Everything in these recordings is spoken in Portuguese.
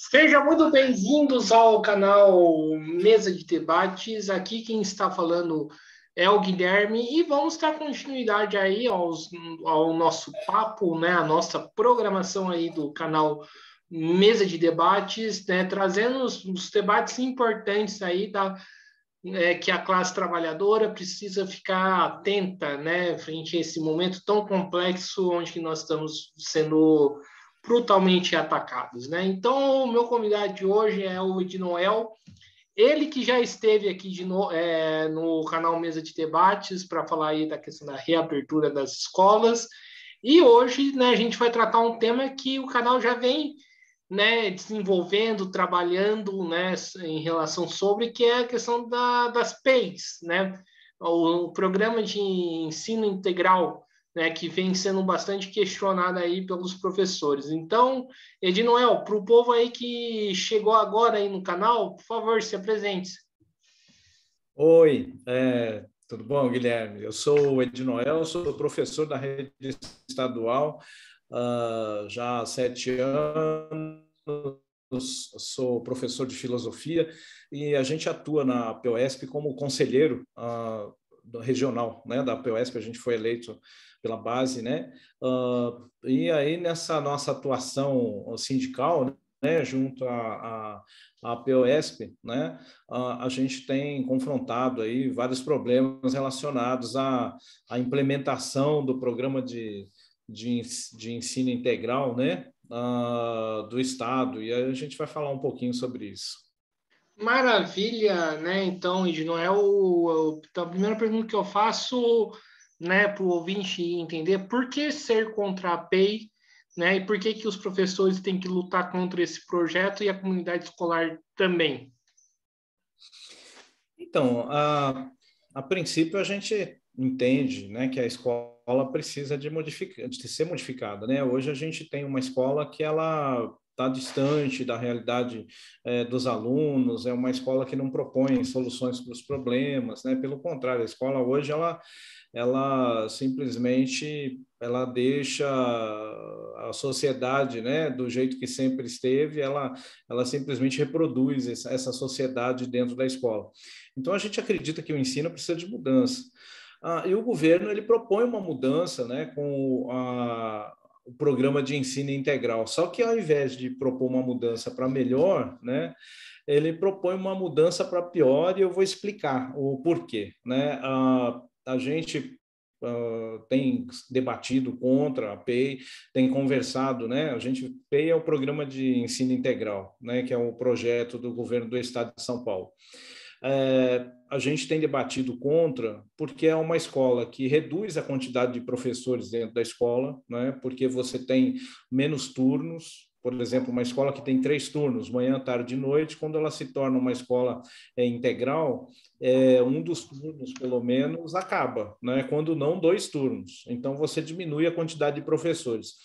Sejam muito bem-vindos ao canal Mesa de Debates. Aqui quem está falando é o Guilherme e vamos dar continuidade aí ao nosso papo, né? A nossa programação aí do canal Mesa de Debates, né? Trazendo os debates importantes aí que a classe trabalhadora precisa ficar atenta, né? Frente a esse momento tão complexo onde nós estamos sendo brutalmente atacados, né? Então, o meu convidado de hoje é o Ednoel, ele que já esteve aqui no canal Mesa de Debates para falar aí da questão da reabertura das escolas, e hoje, né, a gente vai tratar um tema que o canal já vem, né, desenvolvendo, trabalhando, né, em relação sobre, que é a questão das PEIs, né, o programa de ensino integral, né, que vem sendo bastante questionado aí pelos professores. Então, Ednoel, para o povo aí que chegou agora aí no canal, por favor, se apresente. Oi, tudo bom, Guilherme? Eu sou o Ednoel, sou professor da rede estadual já há 7 anos, sou professor de filosofia e a gente atua na POSP como conselheiro regional, né, da POSP. A gente foi eleito pela base, né? E aí, nessa nossa atuação sindical, né, junto à POSP, né, a gente tem confrontado aí vários problemas relacionados à implementação do programa de ensino integral, né, do Estado, e a gente vai falar um pouquinho sobre isso. Maravilha, né? Então, Ednoel, então, a primeira pergunta que eu faço, né, para o ouvinte entender por que ser contra a PEI, né? E por que que os professores têm que lutar contra esse projeto e a comunidade escolar também? Então, a princípio, a gente entende, né, que a escola precisa de ser modificada, né? Hoje a gente tem uma escola que ela está distante da realidade dos alunos, é uma escola que não propõe soluções para os problemas, né? Pelo contrário, a escola hoje ela simplesmente ela deixa a sociedade, né, do jeito que sempre esteve, ela simplesmente reproduz essa sociedade dentro da escola. Então, a gente acredita que o ensino precisa de mudança. E o governo ele propõe uma mudança, né, com o programa de ensino integral. Só que, ao invés de propor uma mudança para melhor, né, ele propõe uma mudança para pior, e eu vou explicar o porquê. Né? A gente tem debatido contra a PEI, tem conversado, né? PEI é o Programa de Ensino Integral, né? Que é o projeto do governo do Estado de São Paulo. A gente tem debatido contra, porque é uma escola que reduz a quantidade de professores dentro da escola, né? Porque você tem menos turnos. Por exemplo, uma escola que tem 3 turnos, manhã, tarde e noite, quando ela se torna uma escola integral, um dos turnos, pelo menos, acaba, né? Quando não, 2 turnos. Então, você diminui a quantidade de professores.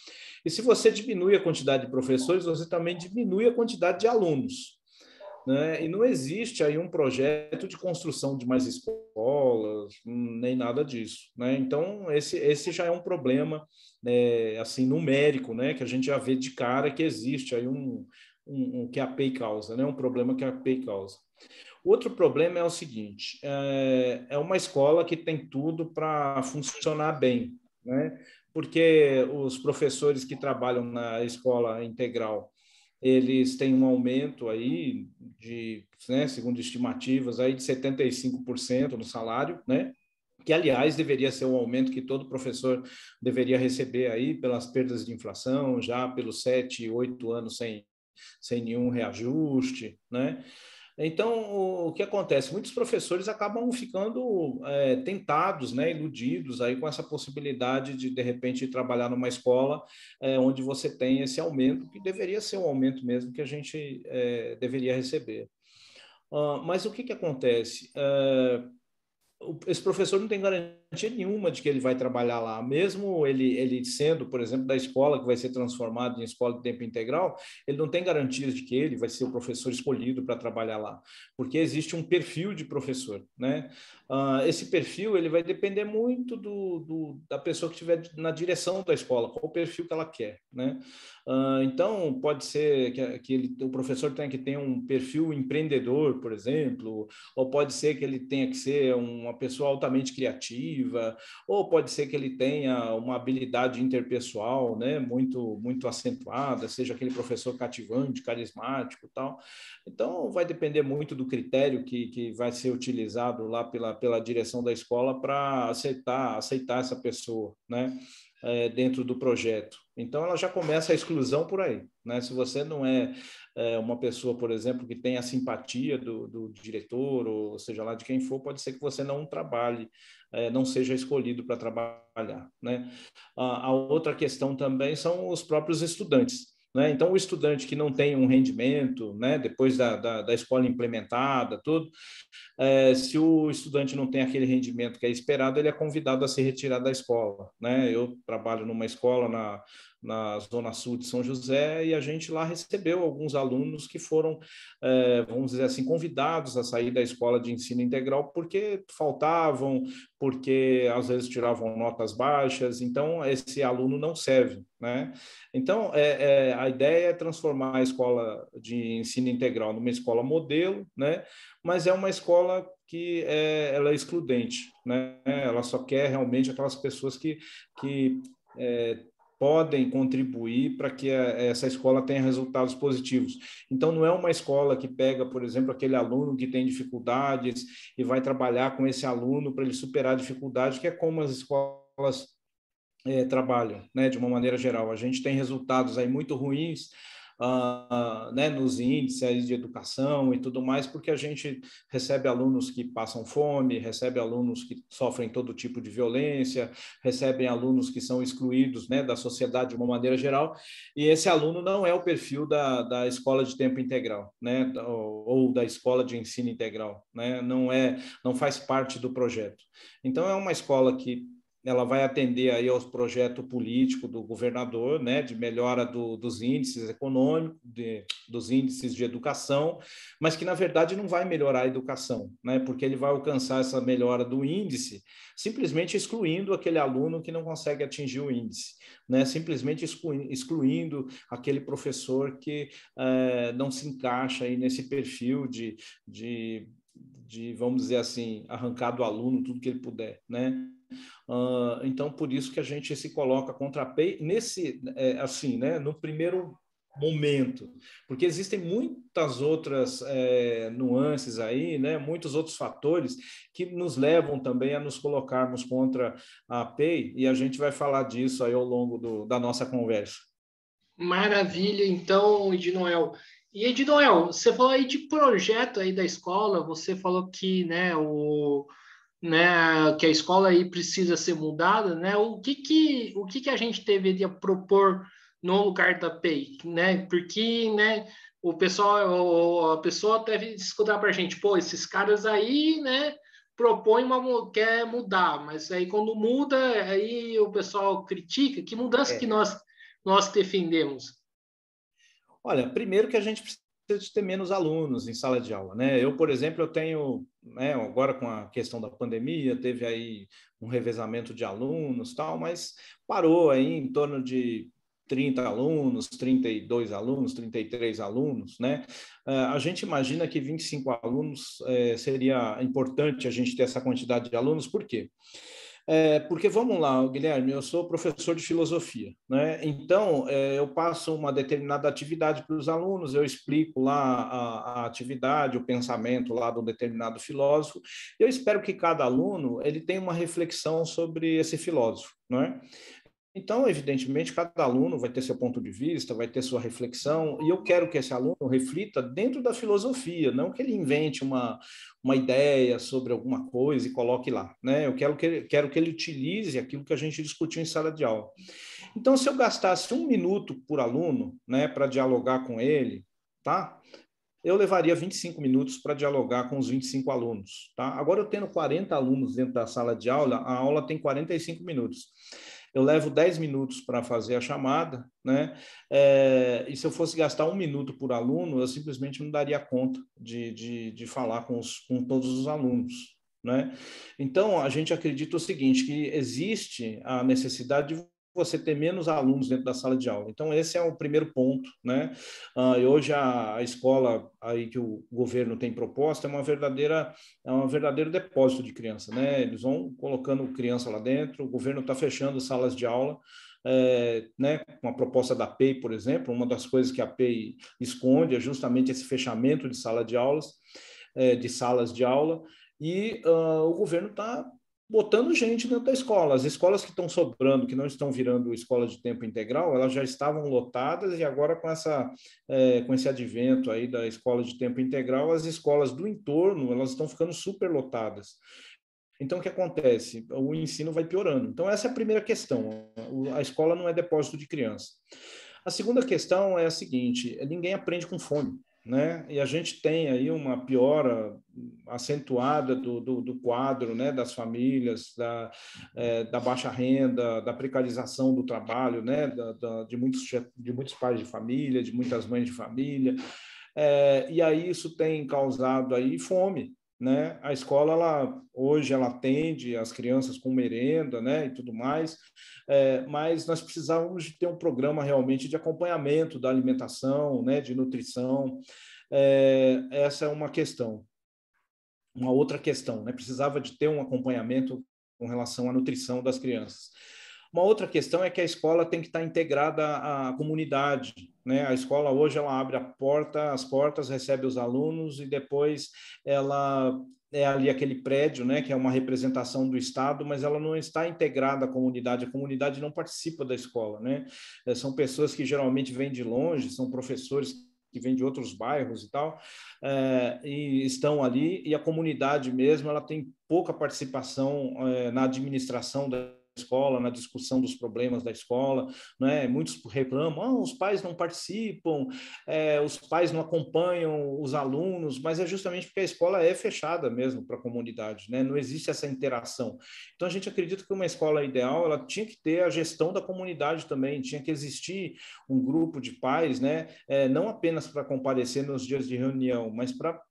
E se você diminui a quantidade de professores, você também diminui a quantidade de alunos. Né? E não existe aí um projeto de construção de mais escolas, nem nada disso. Né? Então, esse já é um problema assim, numérico, né? Que a gente já vê de cara que existe aí que a PEI causa, né? Um problema que a PEI causa. Outro problema é o seguinte, é uma escola que tem tudo para funcionar bem, né? Porque os professores que trabalham na escola integral, eles têm um aumento aí né, segundo estimativas, aí de 75% no salário, né? Que, aliás, deveria ser um aumento que todo professor deveria receber aí pelas perdas de inflação, já pelos 7, 8 anos sem nenhum reajuste, né? Então, o que acontece? Muitos professores acabam ficando tentados, né, iludidos aí com essa possibilidade de repente, trabalhar numa escola onde você tem esse aumento, que deveria ser um aumento mesmo que a gente deveria receber. Mas o que acontece? esse professor não tem garantia nenhuma de que ele vai trabalhar lá, mesmo ele sendo, por exemplo, da escola que vai ser transformado em escola de tempo integral, ele não tem garantias de que ele vai ser o professor escolhido para trabalhar lá, porque existe um perfil de professor, né? Esse perfil ele vai depender muito da pessoa que estiver na direção da escola, qual o perfil que ela quer, né? Então, pode ser que o professor tenha que ter um perfil empreendedor, por exemplo, ou pode ser que ele tenha que ser uma pessoa altamente criativa, ou pode ser que ele tenha uma habilidade interpessoal, né, muito acentuada, seja aquele professor cativante, carismático e tal. Então, vai depender muito do critério que vai ser utilizado lá pela direção da escola para aceitar essa pessoa, né? Dentro do projeto. Então, ela já começa a exclusão por aí, né? Se você não é uma pessoa, por exemplo, que tem a simpatia do diretor, ou seja lá de quem for, pode ser que você não trabalhe, não seja escolhido para trabalhar, né? A outra questão também são os próprios estudantes. Né? Então, o estudante que não tem um rendimento, né, depois da escola implementada, tudo, se o estudante não tem aquele rendimento que é esperado, ele é convidado a se retirar da escola. Né? Eu trabalho numa escola na Zona Sul de São José e a gente lá recebeu alguns alunos que foram, vamos dizer assim, convidados a sair da escola de ensino integral porque faltavam, porque às vezes tiravam notas baixas, então esse aluno não serve. Né? Então, a ideia é transformar a escola de ensino integral numa escola modelo, né? Mas é uma escola que ela é excludente, né? Ela só quer realmente aquelas pessoas que podem contribuir para que essa escola tenha resultados positivos. Então, não é uma escola que pega, por exemplo, aquele aluno que tem dificuldades e vai trabalhar com esse aluno para ele superar a dificuldade, que é como as escolas trabalham, né, de uma maneira geral. A gente tem resultados aí muito ruins, né, nos índices de educação e tudo mais, porque a gente recebe alunos que passam fome, recebe alunos que sofrem todo tipo de violência, recebem alunos que são excluídos, né, da sociedade de uma maneira geral, e esse aluno não é o perfil da escola de tempo integral, né, ou da escola de ensino integral, né, não faz parte do projeto. Então, é uma escola que ela vai atender aí aos projetos políticos do governador, né, de melhora dos índices econômicos, dos índices de educação, mas que, na verdade, não vai melhorar a educação, né, porque ele vai alcançar essa melhora do índice simplesmente excluindo aquele aluno que não consegue atingir o índice, né, simplesmente excluindo aquele professor que não se encaixa aí nesse perfil de, vamos dizer assim, arrancar do aluno tudo que ele puder, né? Então, por isso que a gente se coloca contra a PEI assim, né, no primeiro momento, porque existem muitas outras nuances aí, né, muitos outros fatores que nos levam também a nos colocarmos contra a PEI, e a gente vai falar disso aí ao longo da nossa conversa. Maravilha, então, Edinoel. E, Edinoel, você falou aí de projeto aí da escola, você falou que, que a escola aí precisa ser mudada, né? O que a gente deveria propor no lugar da PEI, né? Porque, né, a pessoa deve escutar para a gente, pô, esses caras aí, né, quer mudar, mas aí quando muda, aí o pessoal critica. Que mudança que nós defendemos? Olha, primeiro que a gente precisa de ter menos alunos em sala de aula, né? Eu, por exemplo, eu tenho, né, agora com a questão da pandemia, teve aí um revezamento de alunos, tal, mas parou aí em torno de 30 alunos, 32 alunos, 33 alunos, né? A gente imagina que 25 alunos seria importante a gente ter essa quantidade de alunos, por quê? Porque vamos lá, Guilherme, eu sou professor de filosofia, né? Então eu passo uma determinada atividade para os alunos, eu explico lá a atividade, o pensamento lá de um determinado filósofo. Eu espero que cada aluno ele tenha uma reflexão sobre esse filósofo, não é? Então, evidentemente, cada aluno vai ter seu ponto de vista, vai ter sua reflexão, e eu quero que esse aluno reflita dentro da filosofia, não que ele invente uma ideia sobre alguma coisa e coloque lá, né? Eu quero que ele utilize aquilo que a gente discutiu em sala de aula. Então, se eu gastasse 1 minuto por aluno, né, para dialogar com ele, tá? eu levaria 25 minutos para dialogar com os 25 alunos. Tá? Agora, eu tendo 40 alunos dentro da sala de aula, a aula tem 45 minutos. Eu levo 10 minutos para fazer a chamada, né? E se eu fosse gastar 1 minuto por aluno, eu simplesmente não daria conta de falar com todos os alunos, né? Então, a gente acredita o seguinte, que existe a necessidade de você ter menos alunos dentro da sala de aula. Então, esse é o primeiro ponto, né? E hoje a escola aí que o governo tem proposta é um verdadeiro depósito de criança, né? Eles vão colocando criança lá dentro, o governo está fechando salas de aula, né, com a proposta da APEI, por exemplo, uma das coisas que a APEI esconde é justamente esse fechamento de salas de aula, e o governo está botando gente dentro da escola. As escolas que estão sobrando, que não estão virando escola de tempo integral, elas já estavam lotadas, e agora com esse advento aí da escola de tempo integral, as escolas do entorno, elas estão ficando superlotadas. Então, o que acontece? O ensino vai piorando. Então, essa é a primeira questão. A escola não é depósito de criança. A segunda questão é a seguinte: ninguém aprende com fome, né? E a gente tem aí uma piora acentuada do quadro, né, das famílias, da baixa renda, da precarização do trabalho, né, de muitos pais de família, de muitas mães de família. E aí isso tem causado aí fome, né? A escola, hoje ela atende as crianças com merenda, né, e tudo mais, mas nós precisávamos de ter um programa realmente de acompanhamento da alimentação, né, de nutrição. Essa é uma questão. Uma outra questão, né? Precisava de ter um acompanhamento com relação à nutrição das crianças. Uma outra questão é que a escola tem que estar integrada à comunidade, né? A escola hoje ela abre as portas, recebe os alunos e depois ela é ali aquele prédio, né, que é uma representação do Estado, mas ela não está integrada à comunidade. A comunidade não participa da escola, né? São pessoas que geralmente vêm de longe, são professores que vêm de outros bairros e tal, e estão ali, e a comunidade mesmo, ela tem pouca participação na administração da escola, na discussão dos problemas da escola, né? Muitos reclamam, os pais não participam, os pais não acompanham os alunos, mas é justamente porque a escola é fechada mesmo para a comunidade, né? Não existe essa interação. Então, a gente acredita que uma escola ideal, ela tinha que ter a gestão da comunidade também, tinha que existir um grupo de pais, né? Não apenas para comparecer nos dias de reunião, mas para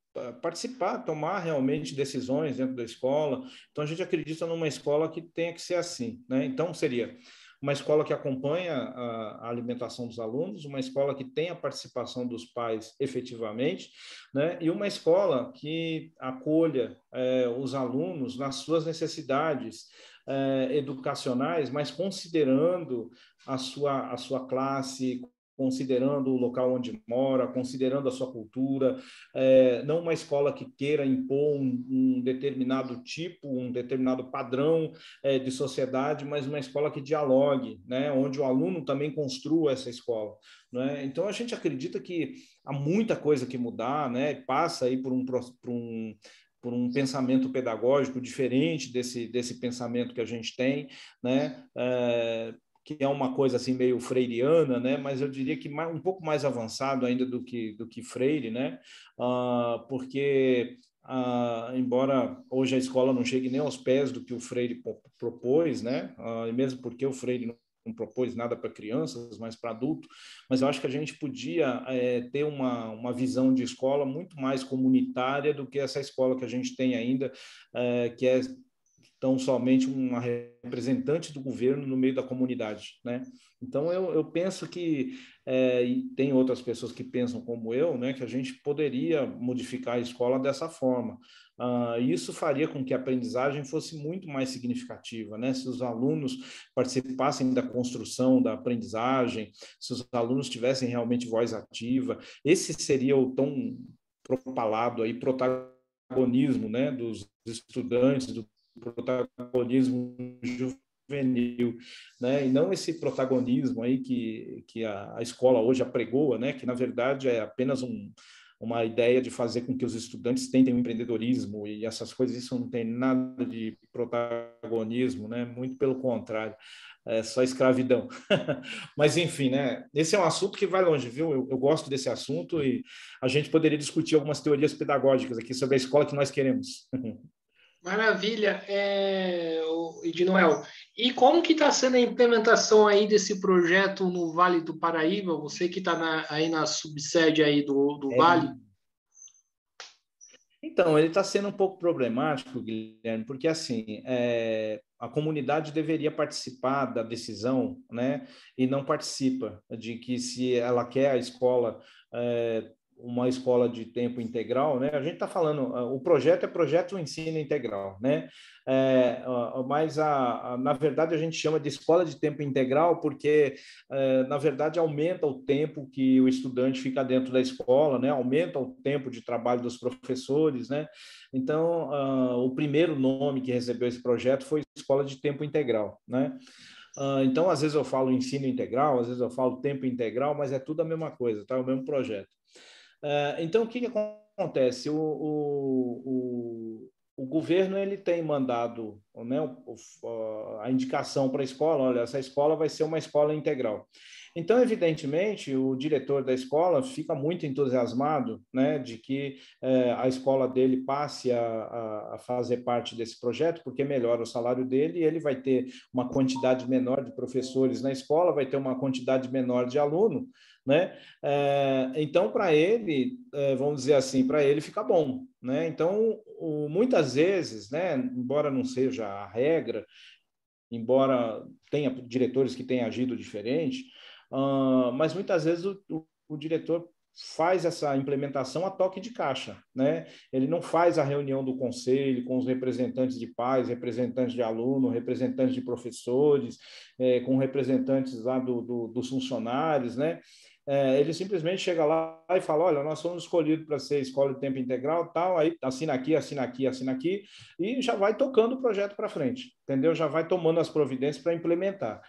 participar, tomar realmente decisões dentro da escola. Então, a gente acredita numa escola que tenha que ser assim, né? Então, seria uma escola que acompanha a alimentação dos alunos, uma escola que tenha a participação dos pais efetivamente, né? E uma escola que acolha os alunos nas suas necessidades educacionais, mas considerando a sua classe, considerando o local onde mora, considerando a sua cultura, não uma escola que queira impor um determinado tipo, um determinado padrão de sociedade, mas uma escola que dialogue, né, onde o aluno também construa essa escola, né? Então, a gente acredita que há muita coisa que mudar, né, passa aí por um pensamento pedagógico diferente desse pensamento que a gente tem, né? Que é uma coisa assim meio freiriana, né? Mas eu diria que um pouco mais avançado ainda do que Freire, né? Porque embora hoje a escola não chegue nem aos pés do que o Freire propôs, né? E mesmo porque o Freire não propôs nada para crianças, mas para adultos, mas eu acho que a gente podia ter uma visão de escola muito mais comunitária do que essa escola que a gente tem ainda, que é tão somente uma representante do governo no meio da comunidade, né? Então, eu penso que, e tem outras pessoas que pensam como eu, né, que a gente poderia modificar a escola dessa forma. Isso faria com que a aprendizagem fosse muito mais significativa, né? Se os alunos participassem da construção da aprendizagem, se os alunos tivessem realmente voz ativa, esse seria o tão propalado aí protagonismo, né, dos estudantes, do protagonismo juvenil, né? E não esse protagonismo aí que a escola hoje apregoa, né? Que na verdade é apenas uma ideia de fazer com que os estudantes tentem o empreendedorismo e essas coisas, isso não tem nada de protagonismo, né? Muito pelo contrário, é só escravidão. Mas, enfim, né? Esse é um assunto que vai longe, viu? Eu gosto desse assunto e a gente poderia discutir algumas teorias pedagógicas aqui sobre a escola que nós queremos. Maravilha, Edinoel. E como que está sendo a implementação aí desse projeto no Vale do Paraíba? Você que está aí na subsede aí do É, Vale? então, ele está sendo um pouco problemático, Guilherme, porque assim, a comunidade deveria participar da decisão, né? E não participa de que se ela quer a escola, uma escola de tempo integral, né? A gente está falando, o projeto é projeto ensino integral, né? Mas na verdade a gente chama de escola de tempo integral porque na verdade aumenta o tempo que o estudante fica dentro da escola, né? Aumenta o tempo de trabalho dos professores, né? Então o primeiro nome que recebeu esse projeto foi escola de tempo integral, né? Então às vezes eu falo ensino integral, às vezes eu falo tempo integral, mas é tudo a mesma coisa, tá? O mesmo projeto. Então, o que acontece? O governo ele tem mandado, né, a indicação para a escola, olha, essa escola vai ser uma escola integral. Então, evidentemente, o diretor da escola fica muito entusiasmado, né, de que a escola dele passe a fazer parte desse projeto, porque melhora o salário dele e ele vai ter uma quantidade menor de professores na escola, vai ter uma quantidade menor de aluno, né? Então, para ele, vamos dizer assim, para ele fica bom, né? Então, muitas vezes, né, embora não seja a regra, embora tenha diretores que tenham agido diferente, mas muitas vezes o diretor faz essa implementação a toque de caixa, né? Ele não faz a reunião do conselho com os representantes de pais, representantes de aluno, representantes de professores, com representantes lá dos funcionários, né? Ele simplesmente chega lá e fala, olha, nós somos escolhidos para ser escola de tempo integral, tal, aí assina aqui, assina aqui, assina aqui, e já vai tocando o projeto para frente, entendeu? Já vai tomando as providências para implementar.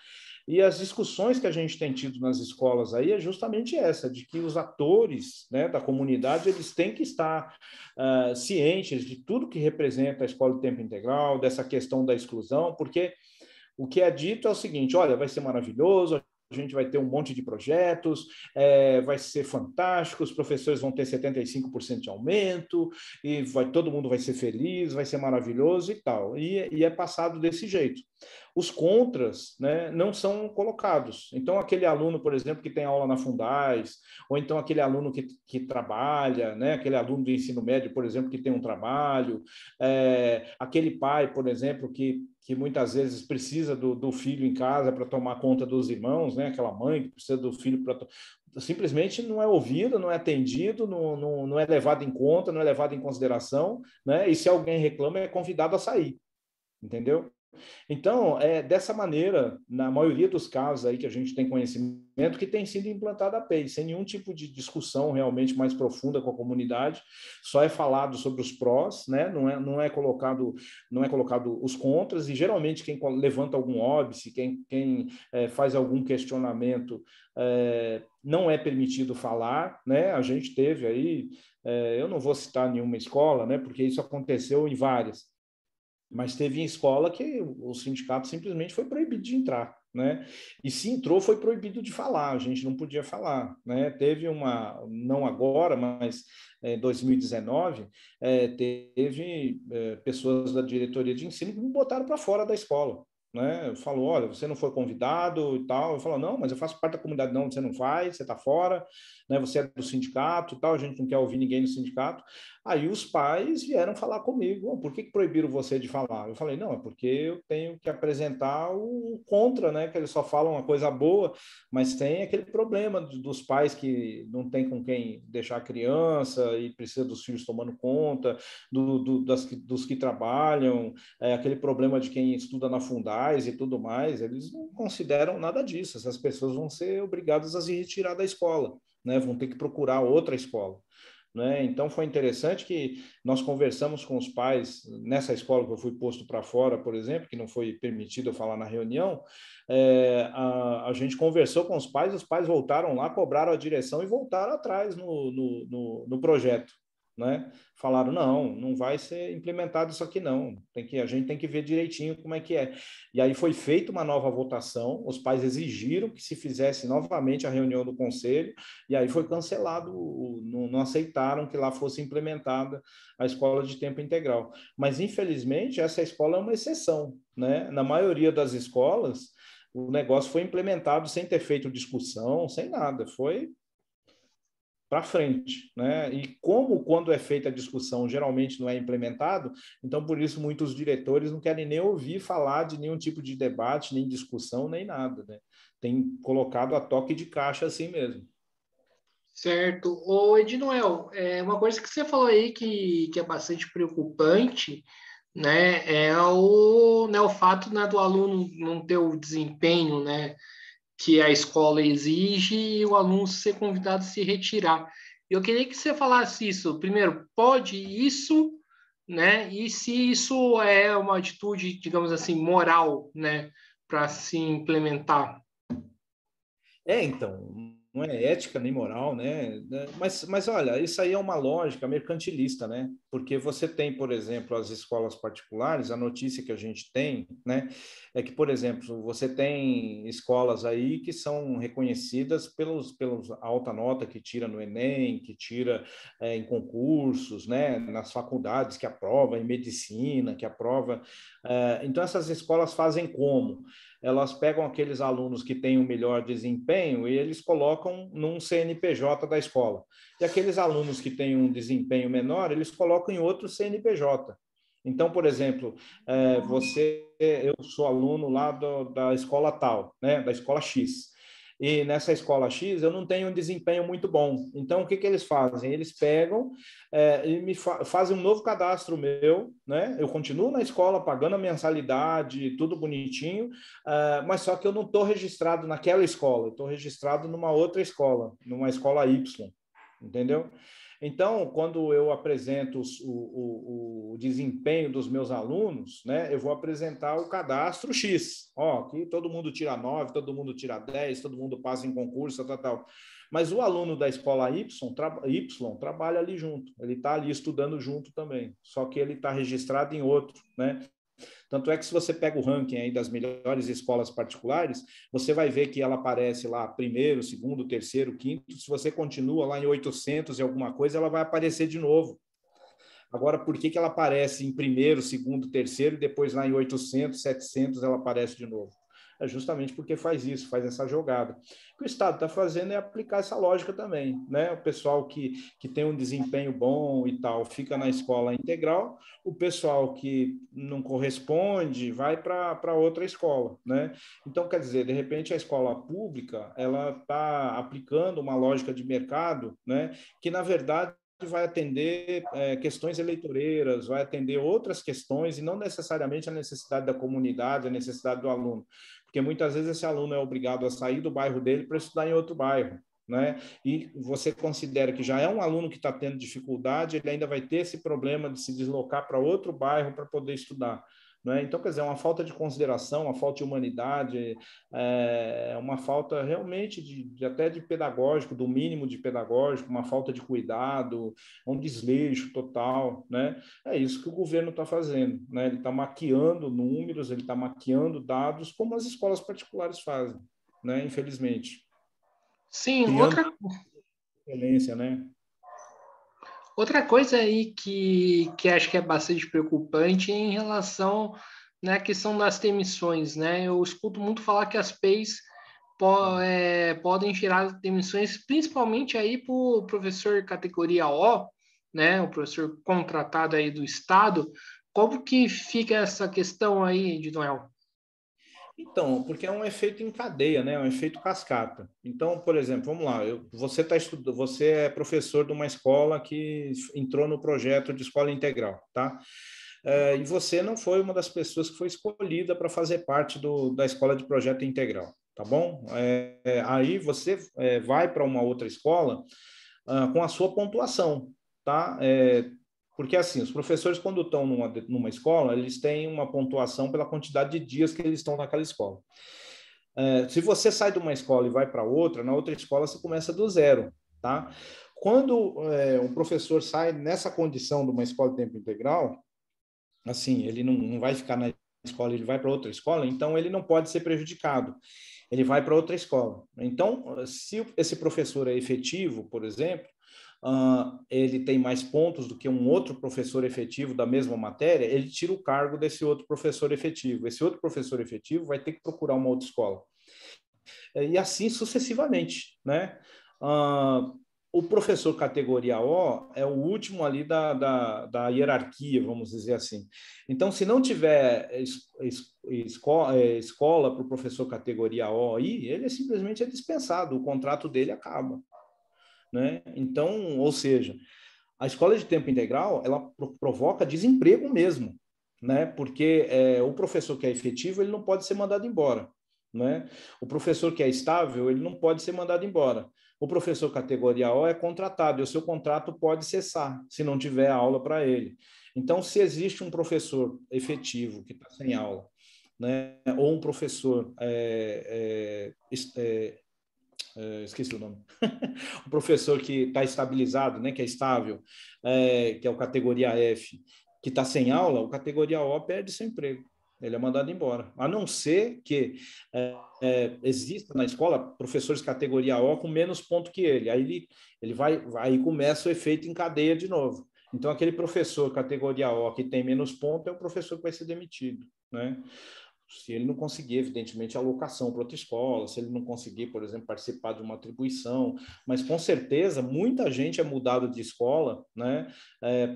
E as discussões que a gente tem tido nas escolas aí é justamente essa, de que os atores, né, da comunidade, eles têm que estar cientes de tudo que representa a escola de tempo integral, dessa questão da exclusão, porque o que é dito é o seguinte, olha, vai ser maravilhoso, a gente vai ter um monte de projetos, vai ser fantástico, os professores vão ter 75% de aumento, e todo mundo vai ser feliz, vai ser maravilhoso e tal. E é passado desse jeito. Os contras, né, não são colocados. Então, aquele aluno, por exemplo, que tem aula na Fundais, ou então aquele aluno que trabalha, né, aquele aluno do ensino médio, por exemplo, que tem um trabalho, aquele pai, por exemplo, que muitas vezes precisa do filho em casa para tomar conta dos irmãos, né, aquela mãe que precisa do filho para simplesmente não é ouvido, não é atendido, não é levado em conta, não é levado em consideração, né? E se alguém reclama, é convidado a sair, entendeu? Então, é dessa maneira, na maioria dos casos aí que a gente tem conhecimento, que tem sido implantada a PEI, sem nenhum tipo de discussão realmente mais profunda com a comunidade, só é falado sobre os prós, né? Não é colocado os contras, e geralmente quem levanta algum óbice, quem faz algum questionamento, não é permitido falar, né? A gente teve aí, eu não vou citar nenhuma escola, né? Porque isso aconteceu em várias, mas teve em escola que o sindicato simplesmente foi proibido de entrar, né? E se entrou, foi proibido de falar, a gente não podia falar, né? Teve não agora, mas em 2019, teve pessoas da diretoria de ensino que me botaram para fora da escola, né? Falou, olha, você não foi convidado e tal. Eu falo, não, mas eu faço parte da comunidade. Não, você não faz, você está fora, né? Você é do sindicato e tal, a gente não quer ouvir ninguém no sindicato. Aí os pais vieram falar comigo, oh, por que proibiram você de falar? Eu falei, não, é porque eu tenho que apresentar o contra, né? Que eles só falam uma coisa boa, mas tem aquele problema dos pais que não tem com quem deixar a criança e precisa dos filhos tomando conta, dos que trabalham, aquele problema de quem estuda na Fundais e tudo mais, eles não consideram nada disso. Essas pessoas vão ser obrigadas a se retirar da escola, né? Vão ter que procurar outra escola. né? Então, foi interessante que nós conversamos com os pais, nessa escola que eu fui posto para fora, por exemplo, que não foi permitido eu falar na reunião, a gente conversou com os pais voltaram lá, cobraram a direção e voltaram atrás no projeto, né? Falaram, não vai ser implementado isso aqui não, a gente tem que ver direitinho como é que é. E aí foi feita uma nova votação, os pais exigiram que se fizesse novamente a reunião do conselho, e aí foi cancelado, não aceitaram que lá fosse implementada a escola de tempo integral. Mas, infelizmente, essa escola é uma exceção, né? Na maioria das escolas, o negócio foi implementado sem ter feito discussão, sem nada, foi para frente, né? E como quando é feita a discussão geralmente não é implementado, então por isso muitos diretores não querem nem ouvir falar de nenhum tipo de debate, nem discussão, nem nada, né? Tem colocado a toque de caixa assim mesmo. Certo. Ô, Ednoel, uma coisa que você falou aí que é bastante preocupante, né, o fato, né, do aluno não ter o desempenho, né, que a escola exige e o aluno ser convidado a se retirar. Eu queria que você falasse isso. Primeiro, pode isso, né? E se isso é uma atitude, digamos assim, moral, né, para se implementar? Então, não é ética nem moral, né? Mas olha, isso aí é uma lógica mercantilista, né? Porque você tem, por exemplo, as escolas particulares, a notícia que a gente tem, né, é que, por exemplo, você tem escolas aí que são reconhecidas pelos alta nota que tira no Enem, que tira em concursos, né, nas faculdades, que aprova em medicina, que aprova. Então, essas escolas fazem como? Elas pegam aqueles alunos que têm o melhor desempenho e eles colocam num CNPJ da escola. E aqueles alunos que têm um desempenho menor, eles colocam em outro CNPJ. Então, por exemplo, eu sou aluno lá da escola tal, né, da escola X. E nessa escola X eu não tenho um desempenho muito bom. Então, o que eles fazem? Eles pegam e fazem um novo cadastro meu, né? Eu continuo na escola pagando a mensalidade, tudo bonitinho, mas só que eu não estou registrado naquela escola, eu estou registrado numa outra escola, numa escola Y, entendeu? Então, quando eu apresento o desempenho dos meus alunos, né, eu vou apresentar o cadastro X. Ó, aqui todo mundo tira 9, todo mundo tira 10, todo mundo passa em concurso, tal. Mas o aluno da escola Y trabalha ali junto, ele está ali estudando junto também, só que ele está registrado em outro, né? Tanto é que se você pega o ranking aí das melhores escolas particulares, você vai ver que ela aparece lá primeiro, segundo, terceiro, quinto. Se você continua lá em 800 e alguma coisa, ela vai aparecer de novo. Agora, por que ela aparece em primeiro, segundo, terceiro e depois lá em 800, 700 ela aparece de novo? É justamente porque faz isso, faz essa jogada. O que o Estado está fazendo é aplicar essa lógica também, né? O pessoal que tem um desempenho bom e tal fica na escola integral, o pessoal que não corresponde vai para outra escola, né? Então, quer dizer, de repente a escola pública ela está aplicando uma lógica de mercado, né? Que na verdade vai atender questões eleitoreiras, vai atender outras questões e não necessariamente a necessidade da comunidade, a necessidade do aluno, porque muitas vezes esse aluno é obrigado a sair do bairro dele para estudar em outro bairro, né? E você considera que já é um aluno que está tendo dificuldade, ele ainda vai ter esse problema de se deslocar para outro bairro para poder estudar. Né? Então, quer dizer, uma falta de consideração, uma falta de humanidade, uma falta realmente até de pedagógico, do mínimo de pedagógico, uma falta de cuidado, um desleixo total. Né? É isso que o governo está fazendo. Né? Ele está maquiando números, ele está maquiando dados, como as escolas particulares fazem, né? Infelizmente. Sim, Criando violência, né? outra coisa aí que acho que é bastante preocupante é em relação, né, à questão das demissões, né? Eu escuto muito falar que as PEIs podem gerar demissões, principalmente aí para o professor categoria O, né, o professor contratado aí do Estado. Como que fica essa questão aí, de Noel? Então, porque é um efeito em cadeia, né? É um efeito cascata. Então, por exemplo, vamos lá, você é professor de uma escola que entrou no projeto de escola integral, tá? E você não foi uma das pessoas que foi escolhida para fazer parte da escola de projeto integral, tá bom? Aí você vai para uma outra escola com a sua pontuação. tá? Porque, assim, os professores, quando estão numa escola, eles têm uma pontuação pela quantidade de dias que eles estão naquela escola. Se você sai de uma escola e vai para outra, na outra escola você começa do zero, tá? Quando um professor sai nessa condição de uma escola de tempo integral, assim, ele não vai ficar na escola, ele vai para outra escola, então ele não pode ser prejudicado. Ele vai para outra escola. Então, se esse professor é efetivo, por exemplo, ele tem mais pontos do que um outro professor efetivo da mesma matéria, ele tira o cargo desse outro professor efetivo. Esse outro professor efetivo vai ter que procurar uma outra escola. E assim sucessivamente, né? O professor categoria O é o último ali da hierarquia, vamos dizer assim. Então, se não tiver escola para o professor categoria O aí, ele simplesmente é dispensado, o contrato dele acaba, né? Então, ou seja, a escola de tempo integral, ela provoca desemprego mesmo, né? Porque o professor que é efetivo, ele não pode ser mandado embora, né? O professor que é estável, ele não pode ser mandado embora. O professor categoria O é contratado e o seu contrato pode cessar se não tiver aula para ele. Então, se existe um professor efetivo que está sem aula, né? Ou um professor esqueci o nome, o professor que está estabilizado, né, que é estável, que é o categoria F, que está sem aula, o categoria O perde seu emprego. Ele é mandado embora. A não ser que exista na escola professores categoria O com menos ponto que ele. Ele vai, aí começa o efeito em cadeia de novo. Então, aquele professor categoria O que tem menos ponto é o professor que vai ser demitido, né? Se ele não conseguir, evidentemente, alocação para outra escola, se ele não conseguir, por exemplo, participar de uma atribuição, mas com certeza muita gente é mudado de escola, né,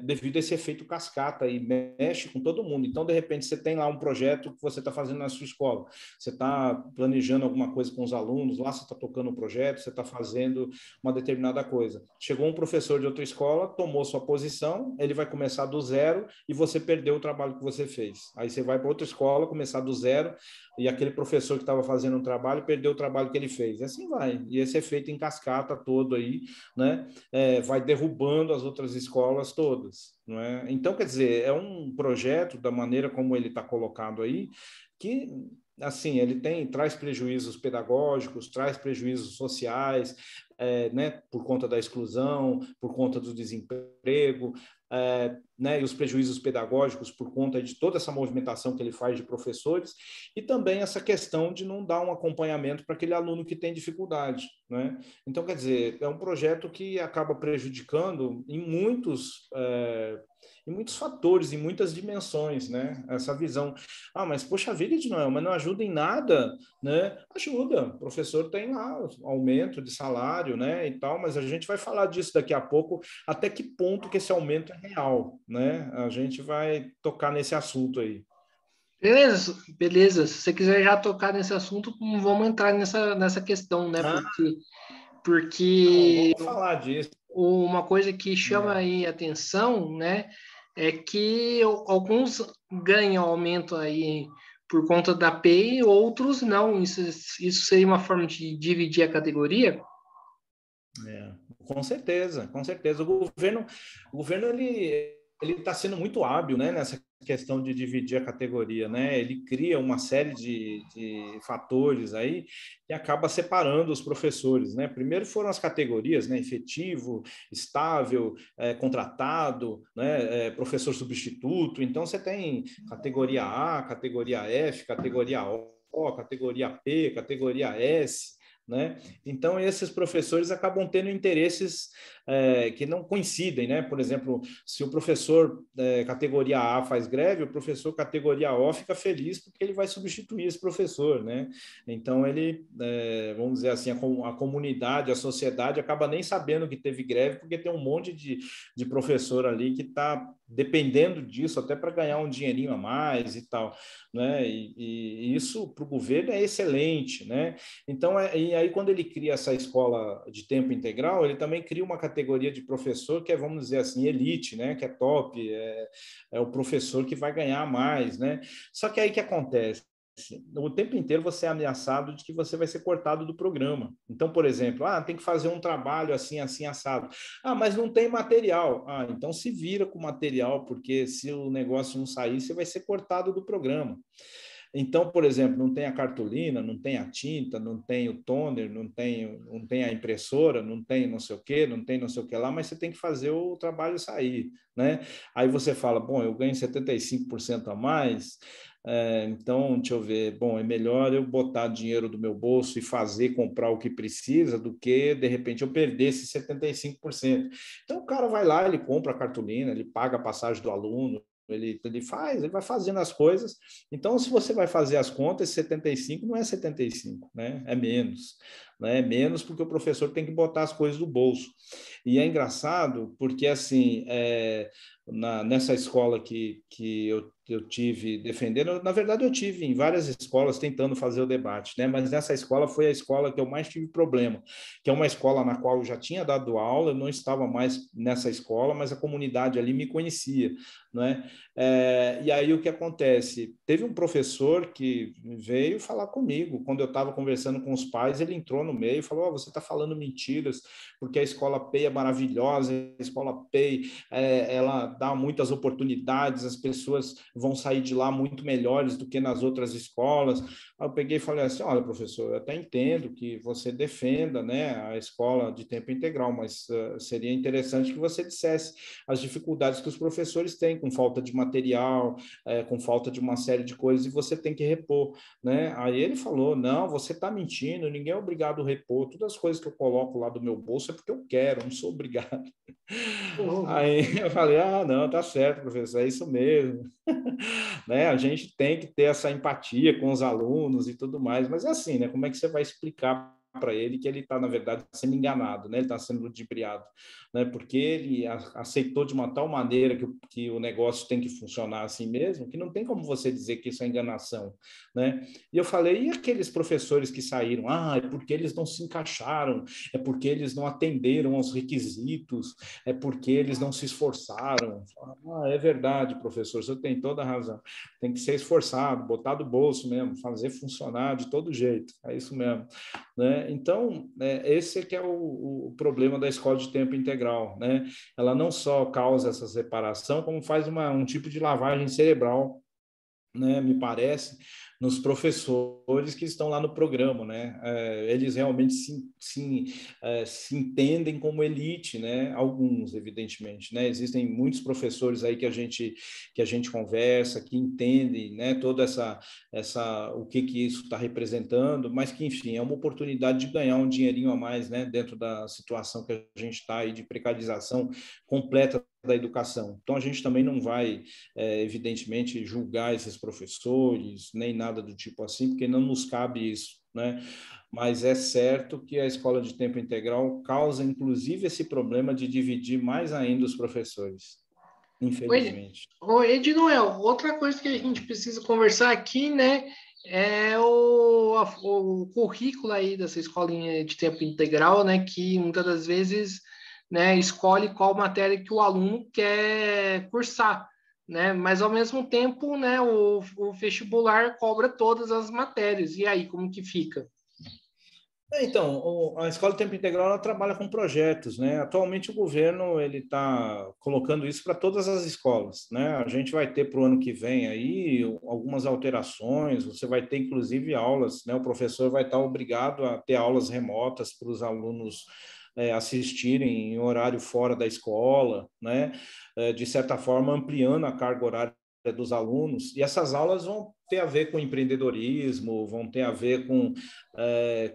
devido a esse efeito cascata e mexe com todo mundo. Então, de repente, você tem lá um projeto que você está fazendo na sua escola, você está planejando alguma coisa com os alunos, lá você está tocando um projeto, você está fazendo uma determinada coisa. Chegou um professor de outra escola, tomou sua posição, ele vai começar do zero e você perdeu o trabalho que você fez. Aí você vai para outra escola, começar do zero, e aquele professor que estava fazendo um trabalho perdeu o trabalho que ele fez. E assim vai. E esse efeito em cascata todo aí, né, vai derrubando as outras escolas todas. Não é? Então, quer dizer, é um projeto, da maneira como ele está colocado aí, que assim, ele traz prejuízos pedagógicos, traz prejuízos sociais, né, por conta da exclusão, por conta do desemprego, né, e os prejuízos pedagógicos por conta de toda essa movimentação que ele faz de professores, e também essa questão de não dar um acompanhamento para aquele aluno que tem dificuldade, né? Então, quer dizer, é um projeto que acaba prejudicando em muitos fatores, em muitas dimensões, né? Essa visão. Ah, mas poxa vida, Ednoel, mas não ajuda em nada, né? Ajuda. O professor tem lá aumento de salário, né? E tal, mas a gente vai falar disso daqui a pouco, até que ponto que esse aumento é real, né? A gente vai tocar nesse assunto aí. Beleza, beleza. Se você quiser já tocar nesse assunto, vamos entrar nessa questão, né? Ah, então, Porque vamos falar disso. uma coisa que chama aí atenção, né, é que alguns ganham aumento aí por conta da PEI, outros não. Isso seria uma forma de dividir a categoria? Com certeza, com certeza. O governo ele está sendo muito hábil, né, nessa questão de dividir a categoria, né? Ele cria uma série de fatores aí que acaba separando os professores, né? Primeiro foram as categorias, né? Efetivo, estável, contratado, né? Professor substituto. Então você tem categoria A, categoria F, categoria O, categoria P, categoria S, né? Então, esses professores acabam tendo interesses que não coincidem, né? Por exemplo, se o professor categoria A faz greve, o professor categoria O fica feliz porque ele vai substituir esse professor, né? Então, vamos dizer assim, a comunidade, a sociedade acaba nem sabendo que teve greve porque tem um monte de professor ali que está dependendo disso até para ganhar um dinheirinho a mais e tal, né? E isso para o governo é excelente, né? Então, e aí quando ele cria essa escola de tempo integral, ele também cria uma categoria de professor que é, vamos dizer assim, elite, né? Que é top, é o professor que vai ganhar mais, né? Só que aí que acontece? o tempo inteiro você é ameaçado de que você vai ser cortado do programa. Então, por exemplo, tem que fazer um trabalho assim, assim, assado. Mas não tem material. Então se vira com material, porque se o negócio não sair, você vai ser cortado do programa. Então, por exemplo, não tem a cartolina, não tem a tinta, não tem o toner, não tem a impressora, não tem não sei o quê, não tem não sei o que lá, mas você tem que fazer o trabalho sair, né? Aí você fala, bom, eu ganho 75% a mais, então, deixa eu ver, bom, é melhor eu botar dinheiro do meu bolso e fazer, comprar o que precisa, do que, de repente, eu perder esses 75%. Então, o cara vai lá, ele compra a cartolina, ele paga a passagem do aluno, ele vai fazendo as coisas. Então, se você vai fazer as contas, 75 não é 75, né? É menos. Né? É menos porque o professor tem que botar as coisas do bolso. E é engraçado porque, assim, nessa escola que eu tive defendendo, na verdade, eu tive em várias escolas tentando fazer o debate, né? Mas nessa escola foi a escola que eu mais tive problema, que é uma escola na qual eu já tinha dado aula, eu não estava mais nessa escola, mas a comunidade ali me conhecia, né? E aí o que acontece? Teve um professor que veio falar comigo, quando eu estava conversando com os pais, ele entrou no meio e falou, você está falando mentiras, porque a escola PEI é maravilhosa, a escola PEI ela dá muitas oportunidades, as pessoas vão sair de lá muito melhores do que nas outras escolas. Aí eu peguei e falei assim, olha, professor, eu até entendo que você defenda, né, a escola de tempo integral, mas seria interessante que você dissesse as dificuldades que os professores têm com falta de material, com falta de uma série de coisas, e você tem que repor, né? Aí ele falou, não, você está mentindo, ninguém é obrigado a repor, todas as coisas que eu coloco lá do meu bolso é porque eu quero, não sou obrigado. Aí eu falei, não, tá certo, professor, é isso mesmo. Né? A gente tem que ter essa empatia com os alunos e tudo mais, mas é assim, né? Como é que você vai explicar para ele que ele está, na verdade, sendo enganado, né? Ele está sendo ludibriado, né? Porque ele aceitou de uma tal maneira que o negócio tem que funcionar assim mesmo, que não tem como você dizer que isso é enganação, né? E eu falei, e aqueles professores que saíram? É porque eles não se encaixaram, é porque eles não atenderam aos requisitos, é porque eles não se esforçaram. É verdade, professor, você tem toda a razão. Tem que ser esforçado, botar do bolso mesmo, fazer funcionar de todo jeito. É isso mesmo. Né? Então, esse é que é o problema da escola de tempo integral. Né? Ela não só causa essa separação, como faz um tipo de lavagem cerebral, né, me parece, nos professores que estão lá no programa, né? Eles realmente se entendem como elite, né? Alguns, evidentemente, né? Existem muitos professores aí que a gente conversa, que entendem, né? Toda o que isso está representando, mas que, enfim, é uma oportunidade de ganhar um dinheirinho a mais, né? Dentro da situação que a gente está aí de precarização completa da educação. Então, a gente também não vai, evidentemente, julgar esses professores, nem nada do tipo assim, porque não nos cabe isso, né? Mas é certo que a escola de tempo integral causa, inclusive, esse problema de dividir mais ainda os professores, infelizmente. Oi, Ednoel, outra coisa que a gente precisa conversar aqui, né, é o currículo aí dessa escolinha de tempo integral, né, que muitas das vezes, né, escolhe qual matéria que o aluno quer cursar, né, mas ao mesmo tempo, né, o vestibular cobra todas as matérias. E aí, como que fica? Então, a Escola de Tempo Integral ela trabalha com projetos, né? Atualmente o governo ele está colocando isso para todas as escolas, né? A gente vai ter para o ano que vem aí algumas alterações. Você vai ter inclusive aulas, né? O professor vai estar obrigado a ter aulas remotas para os alunos assistirem em horário fora da escola, né? De certa forma ampliando a carga horária dos alunos, e essas aulas vão ter a ver com empreendedorismo, vão ter a ver com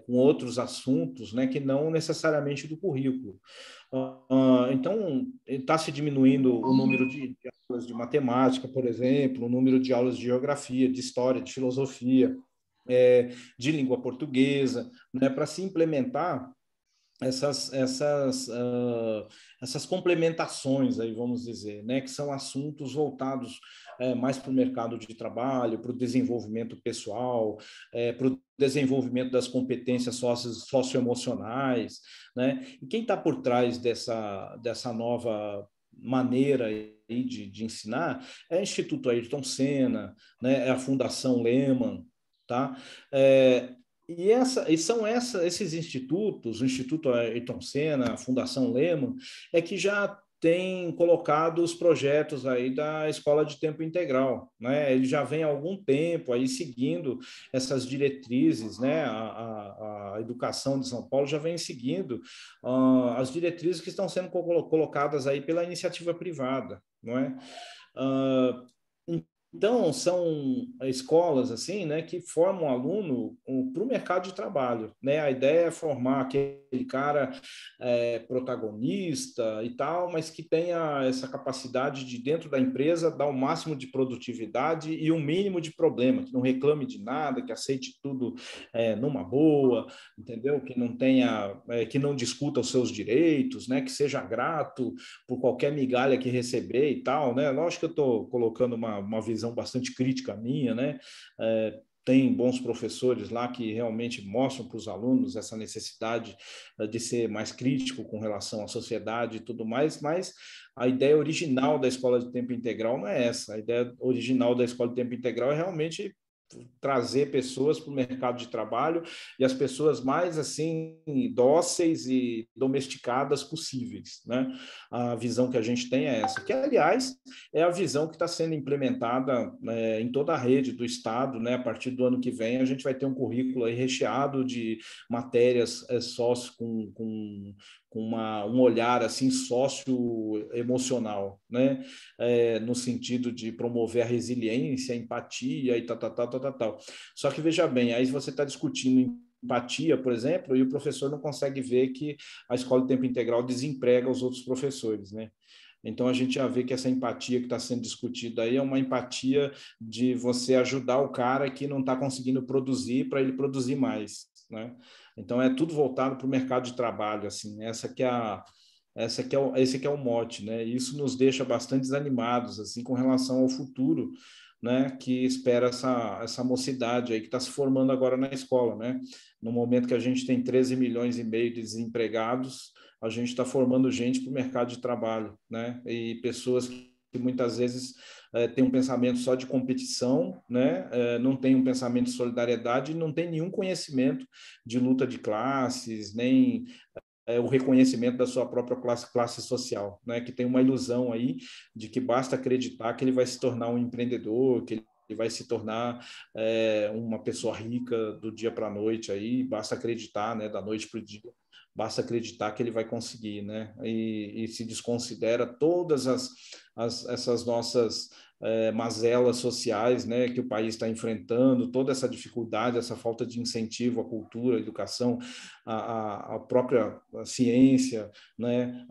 outros assuntos, né, que não necessariamente do currículo. Então, está se diminuindo o número de aulas de matemática, por exemplo, o número de aulas de geografia, de história, de filosofia, de língua portuguesa, né, para se implementar essas complementações aí, vamos dizer, né, que são assuntos voltados mais para o mercado de trabalho, para o desenvolvimento pessoal, para o desenvolvimento das competências socioemocionais, né? E quem está por trás dessa nova maneira aí de ensinar é o Instituto Ayrton Senna, né? É a Fundação Lehman, tá? Esses institutos, o Instituto Ayrton Senna, a Fundação Lehman, que já tem colocado os projetos aí da escola de tempo integral, né? Ele já vem há algum tempo aí seguindo essas diretrizes, né? A educação de São Paulo já vem seguindo as diretrizes que estão sendo colocadas aí pela iniciativa privada, não é? Então, são escolas assim, né, que formam aluno para o mercado de trabalho, né? A ideia é formar aquele cara protagonista e tal, mas que tenha essa capacidade de, dentro da empresa, dar o máximo de produtividade e o mínimo de problema, que não reclame de nada, que aceite tudo numa boa, entendeu? Que não tenha, que não discuta os seus direitos, né? Que seja grato por qualquer migalha que receber e tal, né? Lógico que eu estou colocando uma visão bastante crítica minha, né? Tem bons professores lá que realmente mostram para os alunos essa necessidade de ser mais crítico com relação à sociedade e tudo mais, mas a ideia original da escola de tempo integral não é essa. A ideia original da escola de tempo integral é realmente trazer pessoas para o mercado de trabalho e as pessoas mais assim dóceis e domesticadas possíveis, né? A visão que a gente tem é essa, que aliás é a visão que está sendo implementada em toda a rede do Estado, né? A partir do ano que vem a gente vai ter um currículo aí recheado de matérias sócio com um olhar assim socioemocional, né? No sentido de promover a resiliência, a empatia e tal. Só que veja bem, aí você está discutindo empatia, por exemplo, e o professor não consegue ver que a escola de tempo integral desemprega os outros professores, né? Então, a gente já vê que essa empatia que está sendo discutida aí é uma empatia de você ajudar o cara que não está conseguindo produzir para ele produzir mais, né? Então, é tudo voltado para o mercado de trabalho, assim, esse que é o mote, né? E isso nos deixa bastante desanimados, assim, com relação ao futuro, né? Que espera essa mocidade aí que está se formando agora na escola, né? No momento que a gente tem 13 milhões e meio de desempregados, a gente está formando gente para o mercado de trabalho, né? E pessoas que muitas vezes têm um pensamento só de competição, né? Não tem um pensamento de solidariedade e não tem nenhum conhecimento de luta de classes, nem o reconhecimento da sua própria classe social, né? Que tem uma ilusão aí de que basta acreditar que ele vai se tornar um empreendedor, que ele vai se tornar uma pessoa rica do dia para a noite aí, basta acreditar, né? Da noite para o dia. Basta acreditar que ele vai conseguir, né? E se desconsidera todas essas nossas mazelas sociais, né, que o país está enfrentando, toda essa dificuldade, essa falta de incentivo à cultura, à educação, à própria ciência, né,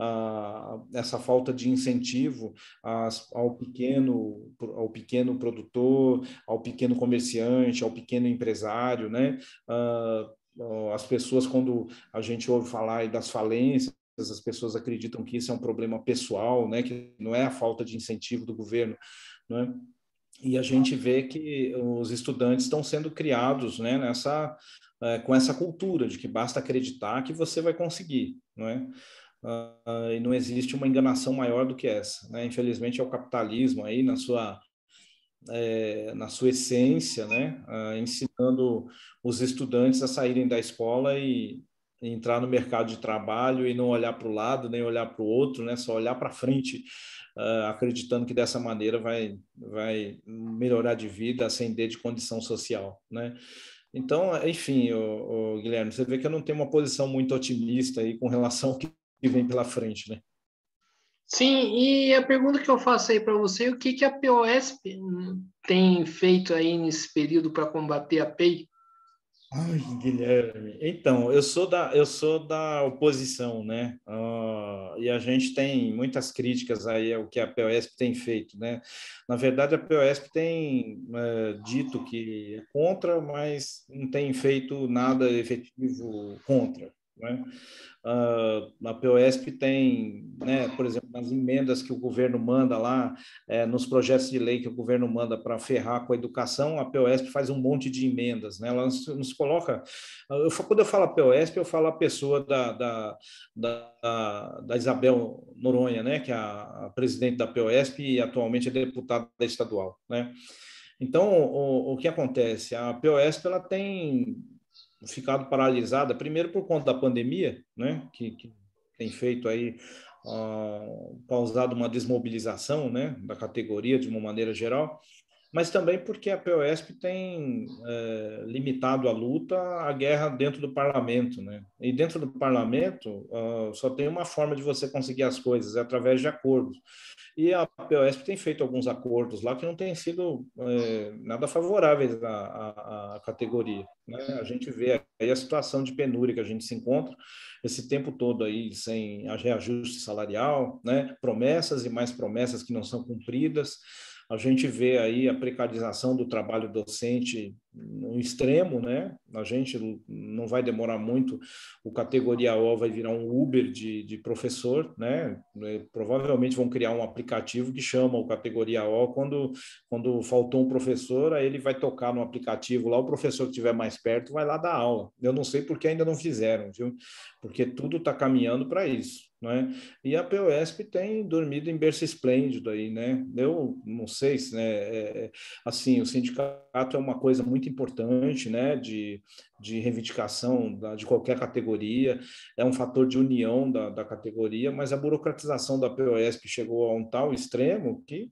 essa falta de incentivo ao pequeno produtor, ao pequeno comerciante, ao pequeno empresário, né? As pessoas, quando a gente ouve falar das falências, as pessoas acreditam que isso é um problema pessoal, né? Que não é a falta de incentivo do governo, né? E a gente vê que os estudantes estão sendo criados, né, com essa cultura de que basta acreditar que você vai conseguir, não é? E não existe uma enganação maior do que essa, né? Infelizmente é o capitalismo aí na sua essência, né, ensinando os estudantes a saírem da escola e entrar no mercado de trabalho e não olhar para o lado, nem olhar para o outro, né, só olhar para frente, acreditando que dessa maneira vai melhorar de vida, ascender de condição social, né? Então, enfim, Guilherme, você vê que eu não tenho uma posição muito otimista aí com relação ao que vem pela frente, né? Sim, e a pergunta que eu faço aí para você, o que a POSP tem feito aí nesse período para combater a PEI? Ai, Guilherme. Então, eu sou da oposição, né? E a gente tem muitas críticas aí ao que a POSP tem feito, né? Na verdade, a POSP tem dito que é contra, mas não tem feito nada efetivo contra, né? A POSP tem, né, por exemplo, nas emendas que o governo manda lá, nos projetos de lei que o governo manda para ferrar com a educação, a POSP faz um monte de emendas, né? Ela nos coloca. Quando eu falo a POSP, eu falo a pessoa da Isabel Noronha, né, que é a presidente da POSP e atualmente é deputada estadual, né? Então, o que acontece? A POSP ela tem ficado paralisada, primeiro por conta da pandemia, né, que tem feito aí, causado uma desmobilização, né, da categoria de uma maneira geral, mas também porque a POSP tem limitado a luta à guerra dentro do parlamento, né? E dentro do parlamento só tem uma forma de você conseguir as coisas, é através de acordos. E a POSP tem feito alguns acordos lá que não têm sido nada favoráveis à categoria, né? A gente vê aí a situação de penúria que a gente se encontra esse tempo todo aí sem reajuste salarial, né? Promessas e mais promessas que não são cumpridas. A gente vê aí a precarização do trabalho docente no extremo, né? A gente não vai demorar muito, o categoria O vai virar um Uber de professor, né? Provavelmente vão criar um aplicativo que chama o categoria O, quando faltou um professor, aí ele vai tocar no aplicativo lá, o professor que estiver mais perto vai lá dar aula. Eu não sei porque ainda não fizeram, viu? Porque tudo está caminhando para isso, né? E a POSP tem dormido em berço esplêndido aí, né? Eu não sei se, né? Assim, o sindicato é uma coisa muito importante, né? De reivindicação de qualquer categoria, é um fator de união da categoria, mas a burocratização da POSP chegou a um tal extremo que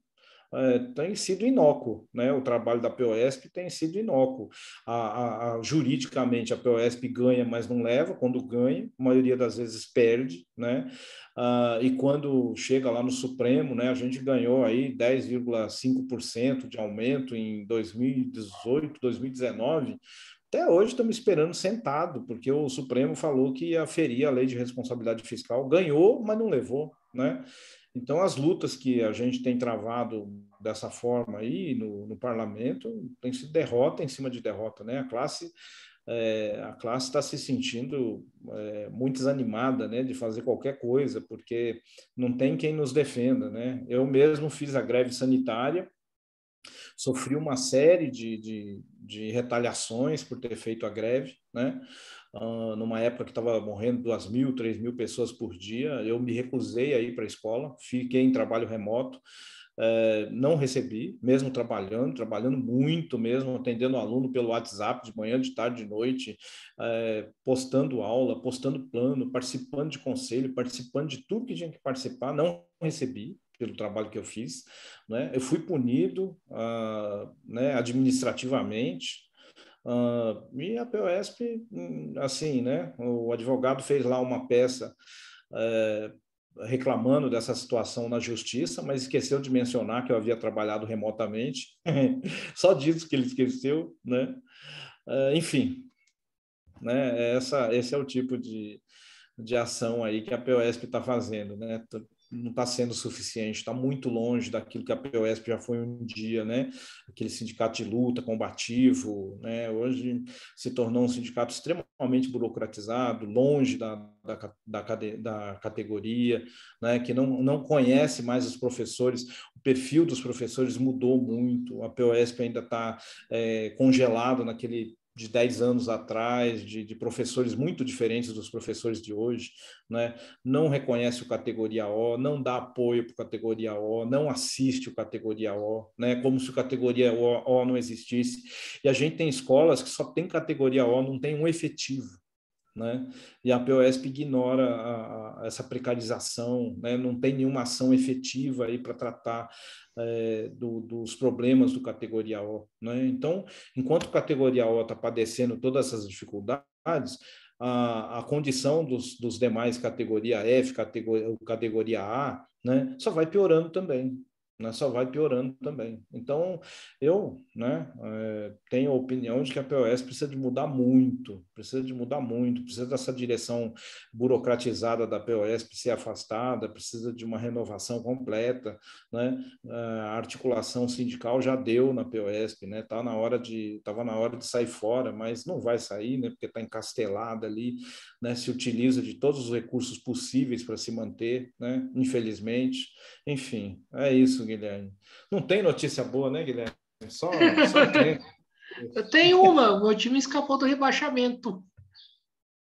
tem sido inócuo, né? O trabalho da POSP tem sido inócuo. Juridicamente, a POSP ganha, mas não leva. Quando ganha, a maioria das vezes perde, né? E quando chega lá no Supremo, né? A gente ganhou aí 10,5% de aumento em 2018, 2019. Até hoje estamos esperando sentado, porque o Supremo falou que ia ferir a lei de responsabilidade fiscal. Ganhou, mas não levou, né? Então, as lutas que a gente tem travado dessa forma aí no parlamento tem sido derrota em cima de derrota, né? A classe está se sentindo muito desanimada, né, de fazer qualquer coisa, porque não tem quem nos defenda, né? Eu mesmo fiz a greve sanitária, sofri uma série de retaliações por ter feito a greve, né? Numa época que estava morrendo 2.000, 3.000 pessoas por dia, eu me recusei a ir para a escola, fiquei em trabalho remoto, não recebi, mesmo trabalhando muito mesmo, atendendo aluno pelo WhatsApp de manhã, de tarde, de noite, postando aula, postando plano, participando de conselho, participando de tudo que tinha que participar, não recebi pelo trabalho que eu fiz, né? Eu fui punido, né, administrativamente, e a POSP, assim, né? O advogado fez lá uma peça reclamando dessa situação na justiça, mas esqueceu de mencionar que eu havia trabalhado remotamente. Só disso que ele esqueceu, né? Enfim, né? Esse é o tipo de ação aí que a POSP está fazendo, né? Não está sendo suficiente, está muito longe daquilo que a POSP já foi um dia, né? Aquele sindicato de luta combativo, né? Hoje se tornou um sindicato extremamente burocratizado, longe da categoria, né? Que não conhece mais os professores, o perfil dos professores mudou muito, a POSP ainda está congelado naquele de 10 anos atrás, de professores muito diferentes dos professores de hoje, né? Não reconhece o categoria O, não dá apoio para o categoria O, não assiste o categoria O, né? Como se o categoria O não existisse. E a gente tem escolas que só tem categoria O, não tem um efetivo, né? E a POSP ignora essa precarização, né? Não tem nenhuma ação efetiva aí para tratar dos problemas do categoria O, né? Então, enquanto a categoria O está padecendo todas essas dificuldades, a condição dos demais categoria F, categoria A, né? Só vai piorando também. Né, só vai piorando também. Então, eu, né, tenho a opinião de que a POS precisa de mudar muito, precisa dessa direção burocratizada da POS ser afastada, precisa de uma renovação completa, né? A articulação sindical já deu na POSP, né? Estava na hora de sair fora, mas não vai sair, né? Porque está encastelada ali, né? Se utiliza de todos os recursos possíveis para se manter, né? Infelizmente. Enfim, é isso, Guilherme. Não tem notícia boa, né, Guilherme? Só encrenca. Eu tenho uma, meu time escapou do rebaixamento.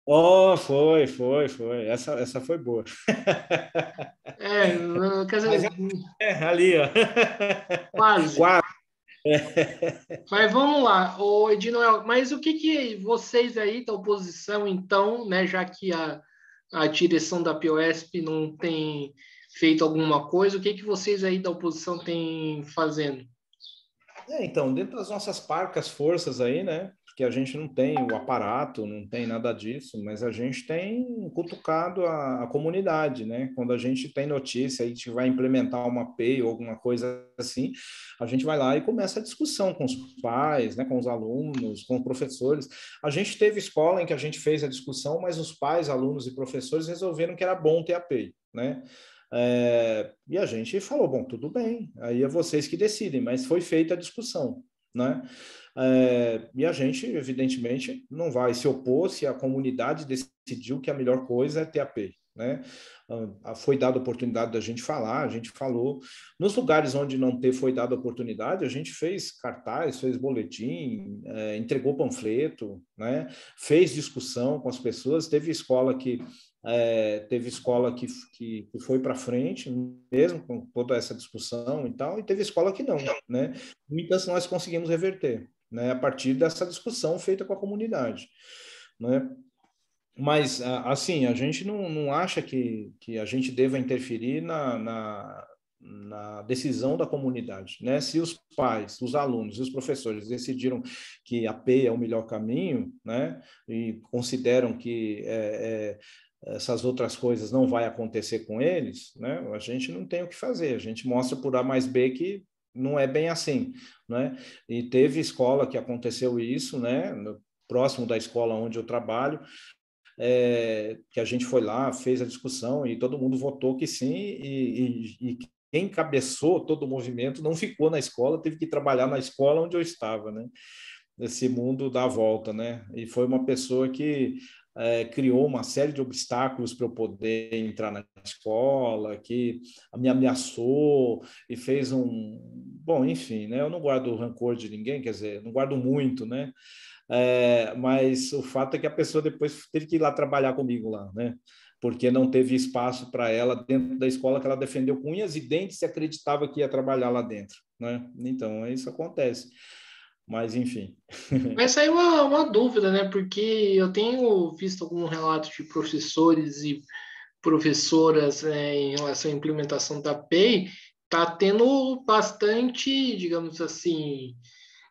Oh, foi. Essa foi boa. Quer Mas dizer, ali, ó. quase. Quase. Mas vamos lá, o Edinoel, mas o que vocês aí da oposição, então, né, já que a direção da POSP não tem feito alguma coisa, o que vocês aí da oposição têm fazendo? Então, dentro das nossas parcas forças aí, né? Porque a gente não tem o aparato, não tem nada disso, mas a gente tem cutucado a comunidade, né? Quando a gente tem notícia e a gente vai implementar uma API ou alguma coisa assim, a gente vai lá e começa a discussão com os pais, né? Com os alunos, com os professores. A gente teve escola em que a gente fez a discussão, mas os pais, alunos e professores resolveram que era bom ter API, né? E a gente falou, bom, tudo bem, aí é vocês que decidem, mas foi feita a discussão, né? E a gente, evidentemente, não vai se opor se a comunidade decidiu que a melhor coisa é ter API, né? Foi dada a oportunidade da gente falar, a gente falou. Nos lugares onde não foi dada a oportunidade, a gente fez cartaz, fez boletim, entregou panfleto, né? Fez discussão com as pessoas. Teve escola que foi para frente, mesmo com toda essa discussão e tal, e teve escola que não, né? Muitas nós conseguimos reverter, né? A partir dessa discussão feita com a comunidade, né? Mas, assim, a gente não acha que a gente deva interferir na decisão da comunidade, né? Se os pais, os alunos e os professores decidiram que a API é o melhor caminho, né? E consideram que essas outras coisas não vai acontecer com eles, né? A gente não tem o que fazer, a gente mostra por A mais B que não é bem assim, né? E teve escola que aconteceu isso, né? Próximo da escola onde eu trabalho, que a gente foi lá, fez a discussão e todo mundo votou que sim, e quem encabeçou todo o movimento não ficou na escola, teve que trabalhar na escola onde eu estava, né? Esse mundo dá volta, né? E foi uma pessoa que criou uma série de obstáculos para eu poder entrar na escola, que me ameaçou e fez um... Bom, enfim, né? Eu não guardo rancor de ninguém, quer dizer, não guardo muito, né? Mas o fato é que a pessoa depois teve que ir lá trabalhar comigo lá, né? Porque não teve espaço para ela dentro da escola que ela defendeu com unhas e dentes e acreditava que ia trabalhar lá dentro, né? Então, isso acontece. Mas, enfim. Essa aí é uma dúvida, né? Porque eu tenho visto algum relato de professores e professoras, em relação à implementação da PEI, está tendo bastante, digamos assim,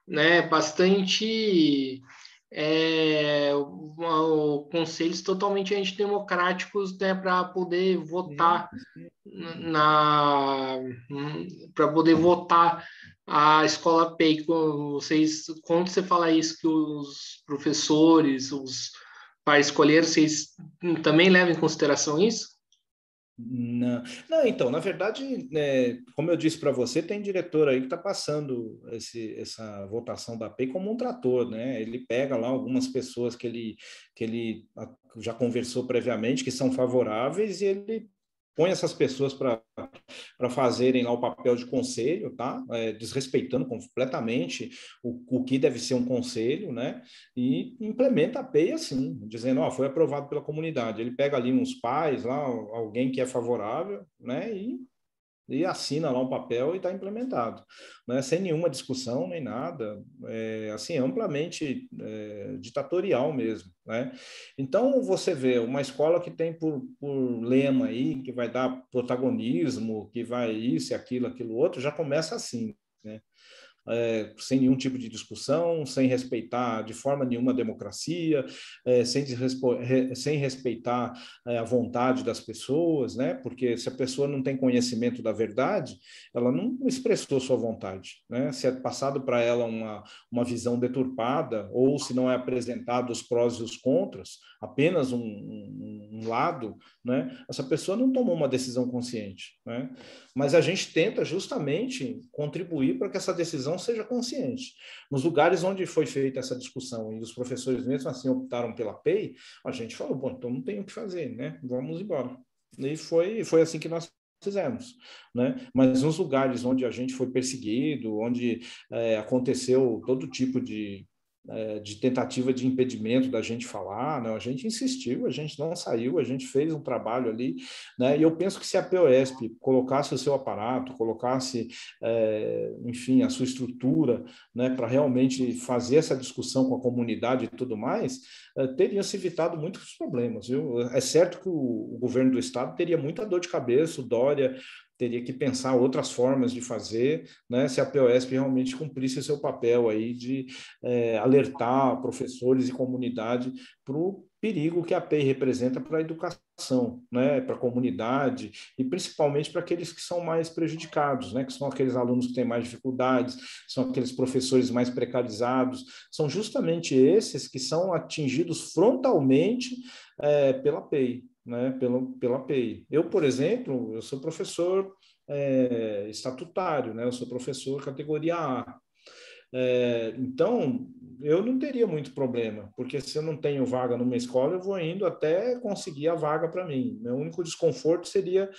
né, bastante conselhos totalmente antidemocráticos, né, para poder votar na para poder votar a escola PEI. Quando você fala isso que os professores, os pais escolheram, vocês também levam em consideração isso? Não, não, então, na verdade, como eu disse para você, tem diretor aí que está passando essa votação da API como um trator, né? Ele pega lá algumas pessoas que ele já conversou previamente, que são favoráveis, e ele põe essas pessoas para fazerem lá o papel de conselho, tá? Desrespeitando completamente o que deve ser um conselho, né? E implementa a API assim, dizendo, ó, foi aprovado pela comunidade. Ele pega ali uns pais, lá, alguém que é favorável, né? E assina lá um papel e está implementado, né? Sem nenhuma discussão nem nada, assim, amplamente ditatorial mesmo, né? Então, você vê uma escola que tem por lema aí, que vai dar protagonismo, que vai isso e aquilo outro, já começa assim, né? Sem nenhum tipo de discussão, sem respeitar de forma nenhuma a democracia, sem respeitar a vontade das pessoas, né? Porque se a pessoa não tem conhecimento da verdade, ela não expressou sua vontade, né? Se é passado para ela uma visão deturpada, ou se não é apresentado os prós e os contras, apenas um lado, né? Essa pessoa não tomou uma decisão consciente, né? Mas a gente tenta justamente contribuir para que essa decisão seja consciente. Nos lugares onde foi feita essa discussão e os professores mesmo assim optaram pela PEI, a gente falou, bom, então não tem o que fazer, né? Vamos embora. E foi assim que nós fizemos, né? Mas nos lugares onde a gente foi perseguido, onde aconteceu todo tipo de de tentativa de impedimento da gente falar, né? A gente insistiu, a gente não saiu, a gente fez um trabalho ali, né? E eu penso que se a POSP colocasse o seu aparato, colocasse, enfim, a sua estrutura, né, para realmente fazer essa discussão com a comunidade e tudo mais, teria se evitado muitos problemas, viu? É certo que o governo do estado teria muita dor de cabeça, o Dória teria que pensar outras formas de fazer, né, se a POSP realmente cumprisse seu papel aí de alertar professores e comunidade para o perigo que a PEI representa para a educação, né, para a comunidade e principalmente para aqueles que são mais prejudicados, né, que são aqueles alunos que têm mais dificuldades, são aqueles professores mais precarizados, são justamente esses que são atingidos frontalmente pela PEI, né, pela PEI. Eu, por exemplo, eu sou professor estatutário, né, eu sou professor categoria A. Então, eu não teria muito problema, porque se eu não tenho vaga numa escola, eu vou indo até conseguir a vaga para mim. Meu único desconforto seria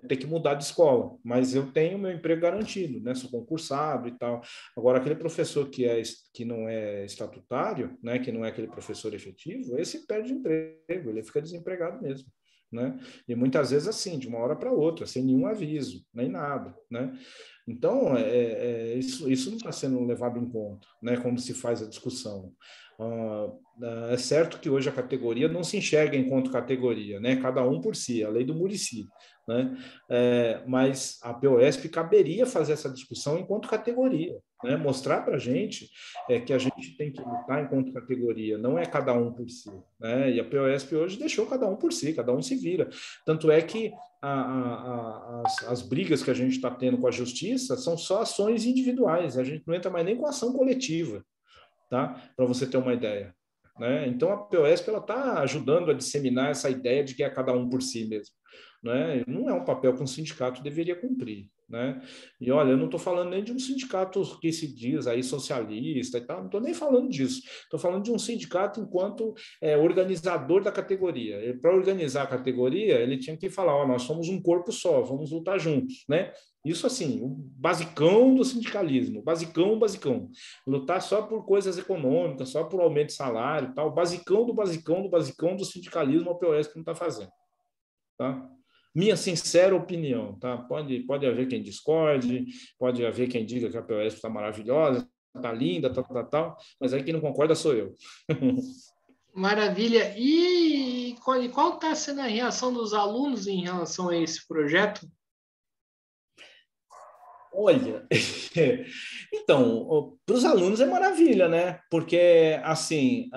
ter que mudar de escola, mas eu tenho meu emprego garantido, né? Sou concursado e tal. Agora, aquele professor que não é estatutário, né? Que não é aquele professor efetivo, esse perde emprego, ele fica desempregado mesmo. Né? E muitas vezes assim, de uma hora para outra, sem nenhum aviso, nem nada, né? Então, isso não está sendo levado em conta, né, quando se faz a discussão. É certo que hoje a categoria não se enxerga enquanto categoria, né, cada um por si, a lei do Muricy, né, mas a POSP caberia fazer essa discussão enquanto categoria, né, mostrar para a gente que a gente tem que lutar enquanto categoria, não é cada um por si, né, e a POSP hoje deixou cada um por si, cada um se vira. Tanto é que as brigas que a gente está tendo com a justiça são só ações individuais, a gente não entra mais nem com ação coletiva, tá? Para você ter uma ideia. Né? Então, a POSP está ajudando a disseminar essa ideia de que é cada um por si mesmo. Né? Não é um papel que um sindicato deveria cumprir. Né? E olha, eu não estou falando nem de um sindicato que se diz aí socialista e tal, não estou nem falando disso. Estou falando de um sindicato enquanto organizador da categoria. Para organizar a categoria, ele tinha que falar: ó, nós somos um corpo só, vamos lutar juntos. Né? Isso assim, o basicão do sindicalismo, basicão, basicão. Lutar só por coisas econômicas, só por aumento de salário, tal. Basicão do basicão do basicão do sindicalismo, a POSP não está fazendo. Tá? Minha sincera opinião, tá? Pode haver quem discorde, pode haver quem diga que a POSP está maravilhosa, está linda, tal, mas aí quem não concorda sou eu. Maravilha. E qual está sendo a reação dos alunos em relação a esse projeto? Olha, então, para os alunos é maravilha, né? Porque, assim,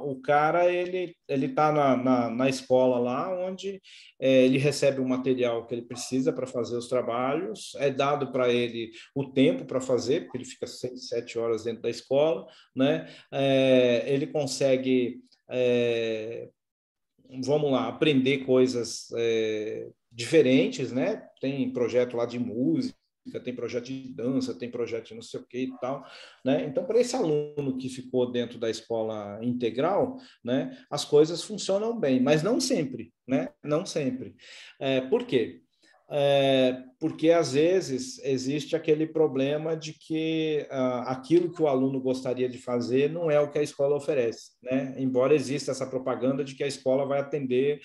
o cara, ele está na escola lá, onde ele recebe o material que ele precisa para fazer os trabalhos, é dado para ele o tempo para fazer, porque ele fica 6, 7 horas dentro da escola, né? Ele consegue, vamos lá, aprender coisas diferentes, né? Tem projeto lá de música, tem projeto de dança, tem projeto de não sei o que e tal, né? Então, para esse aluno que ficou dentro da escola integral, né, as coisas funcionam bem, mas não sempre, né? Não sempre. Por quê? Porque às vezes existe aquele problema de que aquilo que o aluno gostaria de fazer não é o que a escola oferece, né? Embora exista essa propaganda de que a escola vai atender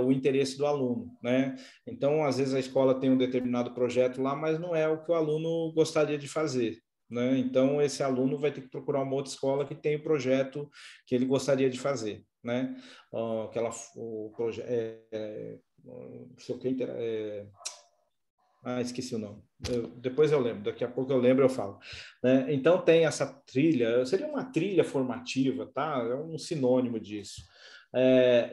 o interesse do aluno, né? Então, às vezes a escola tem um determinado projeto lá, mas não é o que o aluno gostaria de fazer. Né? Então, esse aluno vai ter que procurar uma outra escola que tem o projeto que ele gostaria de fazer. Né? O projeto seu Keiter, esqueci o nome. Depois eu lembro, daqui a pouco eu lembro, eu falo. Né? Então tem essa trilha, seria uma trilha formativa, tá? É um sinônimo disso.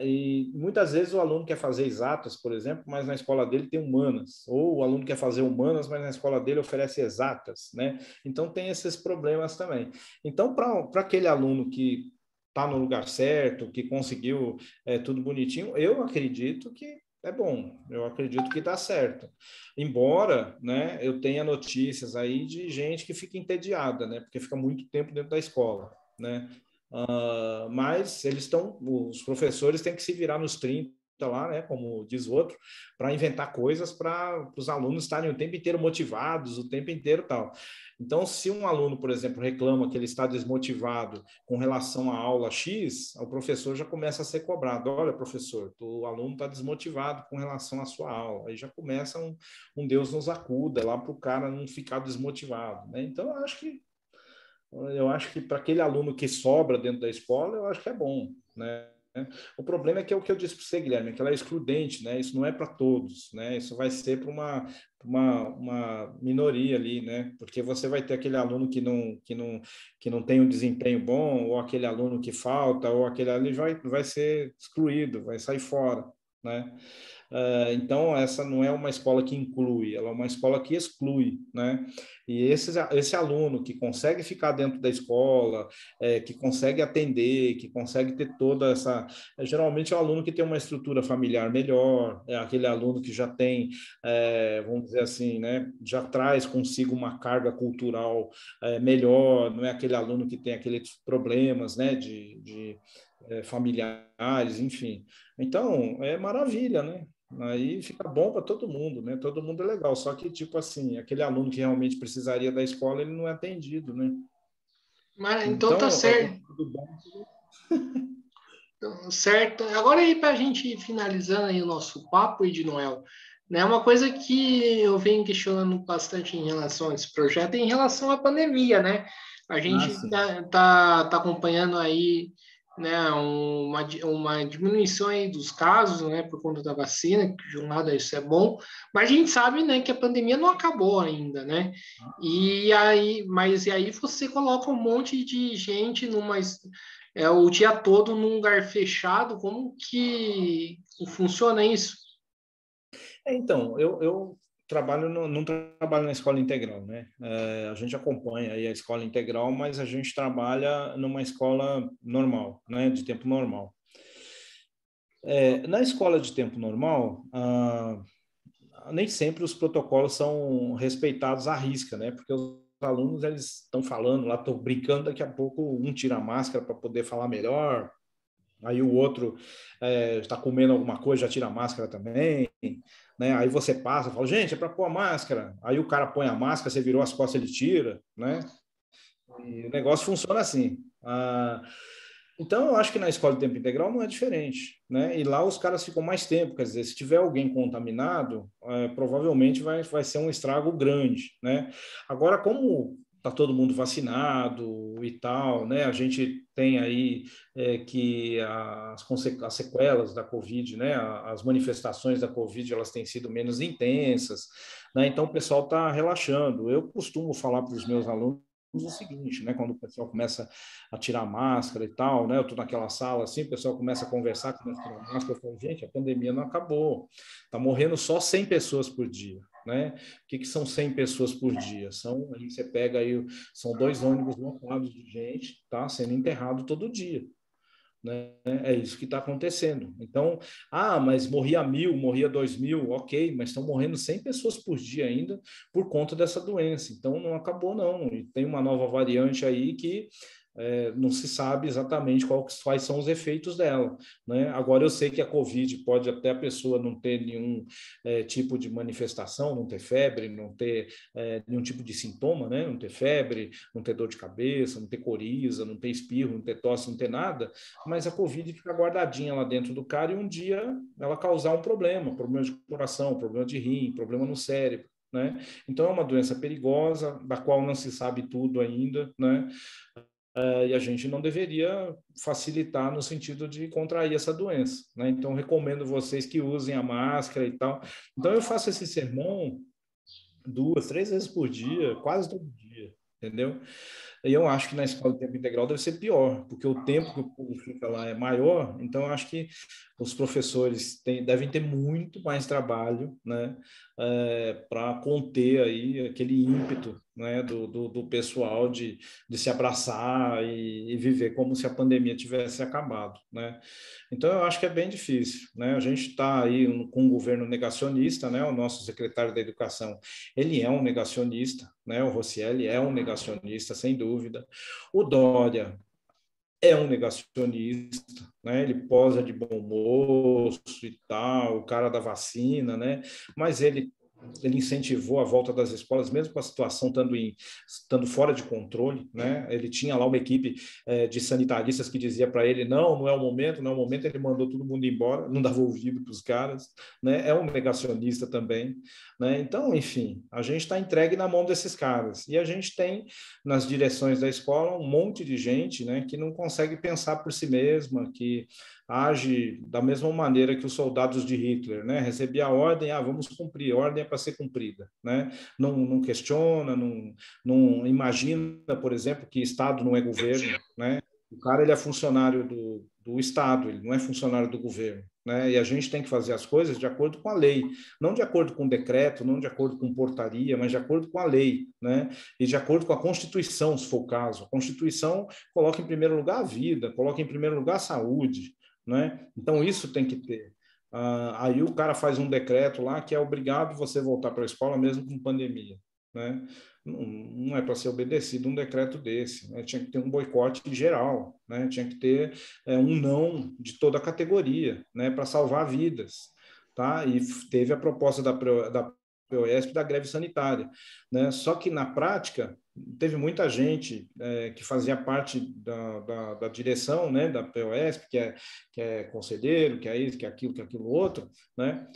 E muitas vezes o aluno quer fazer exatas, por exemplo, mas na escola dele tem humanas, ou o aluno quer fazer humanas, mas na escola dele oferece exatas, né? Então tem esses problemas também. Então, para aquele aluno que está no lugar certo, que conseguiu tudo bonitinho, eu acredito que é bom, eu acredito que dá certo. Embora, né, eu tenha notícias aí de gente que fica entediada, né, porque fica muito tempo dentro da escola, né. Mas os professores têm que se virar nos 30, lá, né, como diz o outro, para inventar coisas para os alunos estarem o tempo inteiro motivados, o tempo inteiro tal. Então, se um aluno, por exemplo, reclama que ele está desmotivado com relação à aula X, o professor já começa a ser cobrado. Olha, professor, o aluno está desmotivado com relação à sua aula. Aí já começa um Deus nos acuda lá para o cara não ficar desmotivado, né? Então, eu acho que para aquele aluno que sobra dentro da escola, eu acho que é bom, né? O problema é que é o que eu disse para você, Guilherme, que ela é excludente, né? Isso não é para todos, né? Isso vai ser para uma minoria ali, né? Porque você vai ter aquele aluno que não tem um desempenho bom, ou aquele aluno que falta, ou aquele ali vai ser excluído, vai sair fora, né? Então, essa não é uma escola que inclui, ela é uma escola que exclui, né? E esse aluno que consegue ficar dentro da escola, que consegue atender, que consegue ter toda essa... geralmente é um aluno que tem uma estrutura familiar melhor, é aquele aluno que já tem, vamos dizer assim, né? Já traz consigo uma carga cultural melhor, não é aquele aluno que tem aqueles problemas, né? De familiares, enfim. Então, é maravilha, né? Aí fica bom para todo mundo, né? Todo mundo é legal, só que, tipo assim, aquele aluno que realmente precisaria da escola, ele não é atendido, né? Mas, então tá Então, certo. tudo bom. Certo. Agora aí para a gente ir finalizando aí o nosso papo, de Noel, né? Uma coisa que eu venho questionando bastante em relação a esse projeto é em relação à pandemia, né? A Ah, gente sim. tá acompanhando aí, né, uma diminuição aí dos casos, né, por conta da vacina, que de um lado isso é bom, mas a gente sabe, né, que a pandemia não acabou ainda, né? E aí você coloca um monte de gente o dia todo num lugar fechado, como que funciona isso? Então, eu trabalho não trabalho na escola integral, né? A gente acompanha aí a escola integral, mas a gente trabalha numa escola normal, né? De tempo normal. Na escola de tempo normal, nem sempre os protocolos são respeitados à risca, né? Porque os alunos eles estão falando lá, estão brincando, daqui a pouco um tira a máscara para poder falar melhor, aí o outro está comendo alguma coisa, já tira a máscara também, né? Aí você passa, fala, gente, é para pôr a máscara. Aí o cara põe a máscara, você virou as costas, ele tira, né? E o negócio funciona assim. Então, eu acho que na escola de tempo integral não é diferente, né? E lá os caras ficam mais tempo, quer dizer, se tiver alguém contaminado, provavelmente vai ser um estrago grande, né? Agora, como está todo mundo vacinado e tal, né? A gente tem aí que as sequelas da Covid, né? As manifestações da Covid, elas têm sido menos intensas, né? Então, o pessoal está relaxando. Eu costumo falar para os meus alunos o seguinte, né? Quando o pessoal começa a tirar a máscara e tal, né? Eu estou naquela sala assim, o pessoal começa a conversar, começa a tirar a máscara, eu falo, gente, a pandemia não acabou, está morrendo só 100 pessoas por dia, né? O que são 100 pessoas por dia? Aí você pega aí, são 2 ônibus lotados de gente, tá? Sendo enterrado todo dia. Né? É isso que está acontecendo. Então, mas morria 1.000, morria 2.000, ok, mas estão morrendo 100 pessoas por dia ainda por conta dessa doença. Então, não acabou, não. E tem uma nova variante aí que não se sabe exatamente quais são os efeitos dela, né? Agora, eu sei que a Covid pode até a pessoa não ter nenhum tipo de manifestação, não ter febre, não ter nenhum tipo de sintoma, né? Não ter febre, não ter dor de cabeça, não ter coriza, não ter espirro, não ter tosse, não ter nada, mas a Covid fica guardadinha lá dentro do cara e um dia ela causar um problema de coração, problema de rim, problema no cérebro, né? Então é uma doença perigosa, da qual não se sabe tudo ainda, né? E a gente não deveria facilitar no sentido de contrair essa doença, né? Então recomendo vocês que usem a máscara e tal. Então eu faço esse sermão 2, 3 vezes por dia, quase todo dia, entendeu? E eu acho que na escola de tempo integral deve ser pior, porque o tempo que o povo fica lá é maior, então eu acho que os professores devem ter muito mais trabalho, né, para conter aí aquele ímpeto, né, do pessoal de se abraçar e viver como se a pandemia tivesse acabado, né? Então eu acho que é bem difícil, né? A gente está aí com um governo negacionista, né? O nosso secretário da Educação, ele é um negacionista, né? O Roscielli é um negacionista, sem dúvida. O Dória é um negacionista, né? Ele posa de bom moço e tal, o cara da vacina, né? Mas ele incentivou a volta das escolas, mesmo com a situação estando fora de controle, né? Ele tinha lá uma equipe de sanitaristas que dizia para ele, não é o momento, não é o momento, ele mandou todo mundo embora, não dava ouvido para os caras, né? É um negacionista também, né? Então, enfim, a gente está entregue na mão desses caras, e a gente tem nas direções da escola um monte de gente, né, que não consegue pensar por si mesma, que age da mesma maneira que os soldados de Hitler, né? Recebia a ordem, vamos cumprir, a ordem é para ser cumprida, né? Não questiona, não imagina, por exemplo, que Estado não é governo, né? O cara ele é funcionário do Estado, ele não é funcionário do governo, né? E a gente tem que fazer as coisas de acordo com a lei, não de acordo com decreto, não de acordo com portaria, mas de acordo com a lei, né? E de acordo com a Constituição, se for o caso. A Constituição coloca em primeiro lugar a vida, coloca em primeiro lugar a saúde, né? Então, isso tem que ter. Aí o cara faz um decreto lá que é obrigado você voltar para a escola mesmo com pandemia, né? Não é para ser obedecido um decreto desse, né? Tinha que ter um boicote geral, né? Tinha que ter um não de toda a categoria, né? Para salvar vidas, tá? E teve a proposta da POSP da greve sanitária, né? Só que na prática teve muita gente que fazia parte da direção, né, da POSP, que é conselheiro, que é isso, que é aquilo outro, né?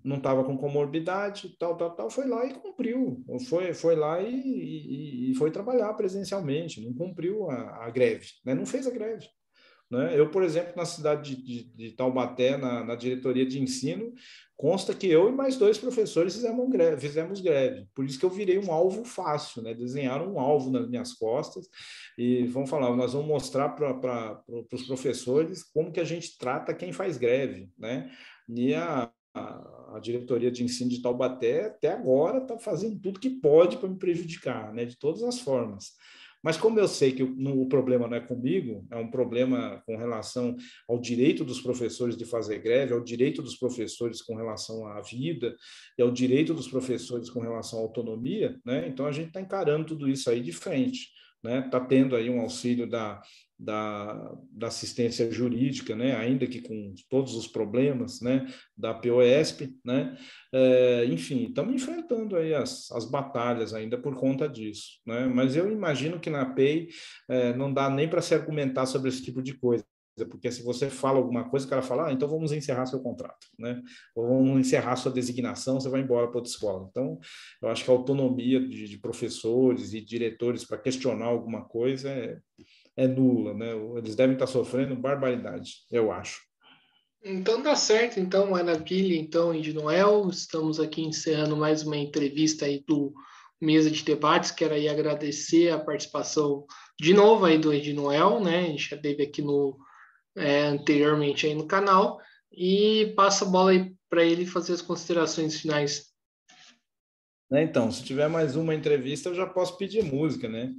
Não estava com comorbidade, tal, foi lá e cumpriu, foi lá e foi trabalhar presencialmente, não cumpriu a greve, né? Não fez a greve. Né? Eu, por exemplo, na cidade de Taubaté, na diretoria de ensino, consta que eu e mais 2 professores fizemos greve. Por isso que eu virei um alvo fácil, né? Desenharam um alvo nas minhas costas e vamos falar, nós vamos mostrar para os professores como que a gente trata quem faz greve, né? E a diretoria de ensino de Taubaté, até agora, está fazendo tudo que pode para me prejudicar, né? De todas as formas. Mas como eu sei que o problema não é comigo, é um problema com relação ao direito dos professores de fazer greve, ao direito dos professores com relação à vida e ao direito dos professores com relação à autonomia, né? Então a gente está encarando tudo isso aí de frente, né? Está tendo aí um auxílio da assistência jurídica, né? Ainda que com todos os problemas, né? Da POSP, né? Enfim, estamos enfrentando aí as batalhas ainda por conta disso, né? Mas eu imagino que na PEI não dá nem para se argumentar sobre esse tipo de coisa, porque se você fala alguma coisa, o cara fala, então vamos encerrar seu contrato, né? Ou vamos encerrar sua designação, você vai embora para outra escola. Então, eu acho que a autonomia de professores e diretores para questionar alguma coisa é nula, né? Eles devem estar sofrendo barbaridade, eu acho. Então dá certo, então, maravilha, então, Ed Noel, estamos aqui encerrando mais uma entrevista aí do Mesa de Debates, quero aí agradecer a participação de novo aí do Ed Noel, né, a gente já teve aqui anteriormente aí no canal, e passa a bola aí para ele fazer as considerações finais. Né? Então, se tiver mais uma entrevista, eu já posso pedir música, né?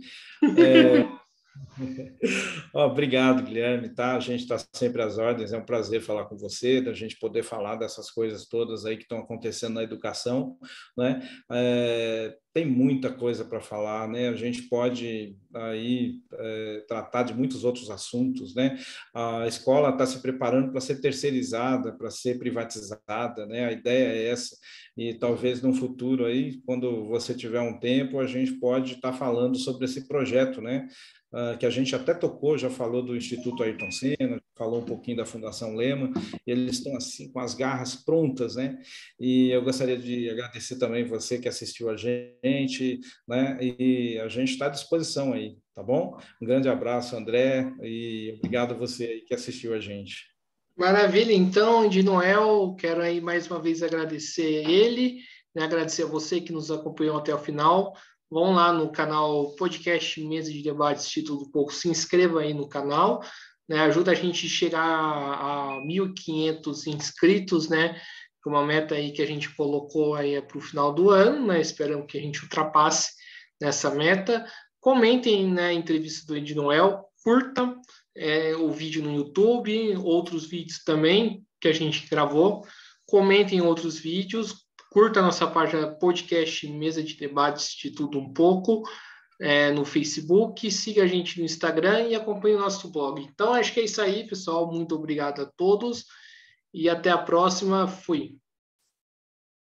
Obrigado, Guilherme, tá? A gente está sempre às ordens, é um prazer falar com você, da gente poder falar dessas coisas todas aí que estão acontecendo na educação, né? Tem muita coisa para falar, né? A gente pode aí tratar de muitos outros assuntos, né? A escola está se preparando para ser terceirizada, para ser privatizada, né? A ideia é essa, e talvez no futuro aí, quando você tiver um tempo, a gente pode estar falando sobre esse projeto, né? Que a gente até tocou, já falou do Instituto Ayrton Senna, falou um pouquinho da Fundação Lema, eles estão assim com as garras prontas, né? E eu gostaria de agradecer também você que assistiu a gente, né? E a gente está à disposição aí, tá bom? Um grande abraço, André, e obrigado a você aí que assistiu a gente. Maravilha, então, de Noel, quero aí mais uma vez agradecer ele, né, agradecer a você que nos acompanhou até o final. Vão lá no canal Podcast Mesa de Debates Título do Pouco, se inscreva aí no canal, né, ajuda a gente a chegar a 1.500 inscritos, né, uma meta aí que a gente colocou aí para o final do ano, né, esperamos que a gente ultrapasse nessa meta. Comentem, né, a entrevista do Ed Noel, curtam o vídeo no YouTube, outros vídeos também que a gente gravou. Comentem outros vídeos, curta a nossa página podcast Mesa de Debates de Tudo Um Pouco. no Facebook, siga a gente no Instagram e acompanhe o nosso blog. Então, acho que é isso aí, pessoal. Muito obrigado a todos e até a próxima. Fui.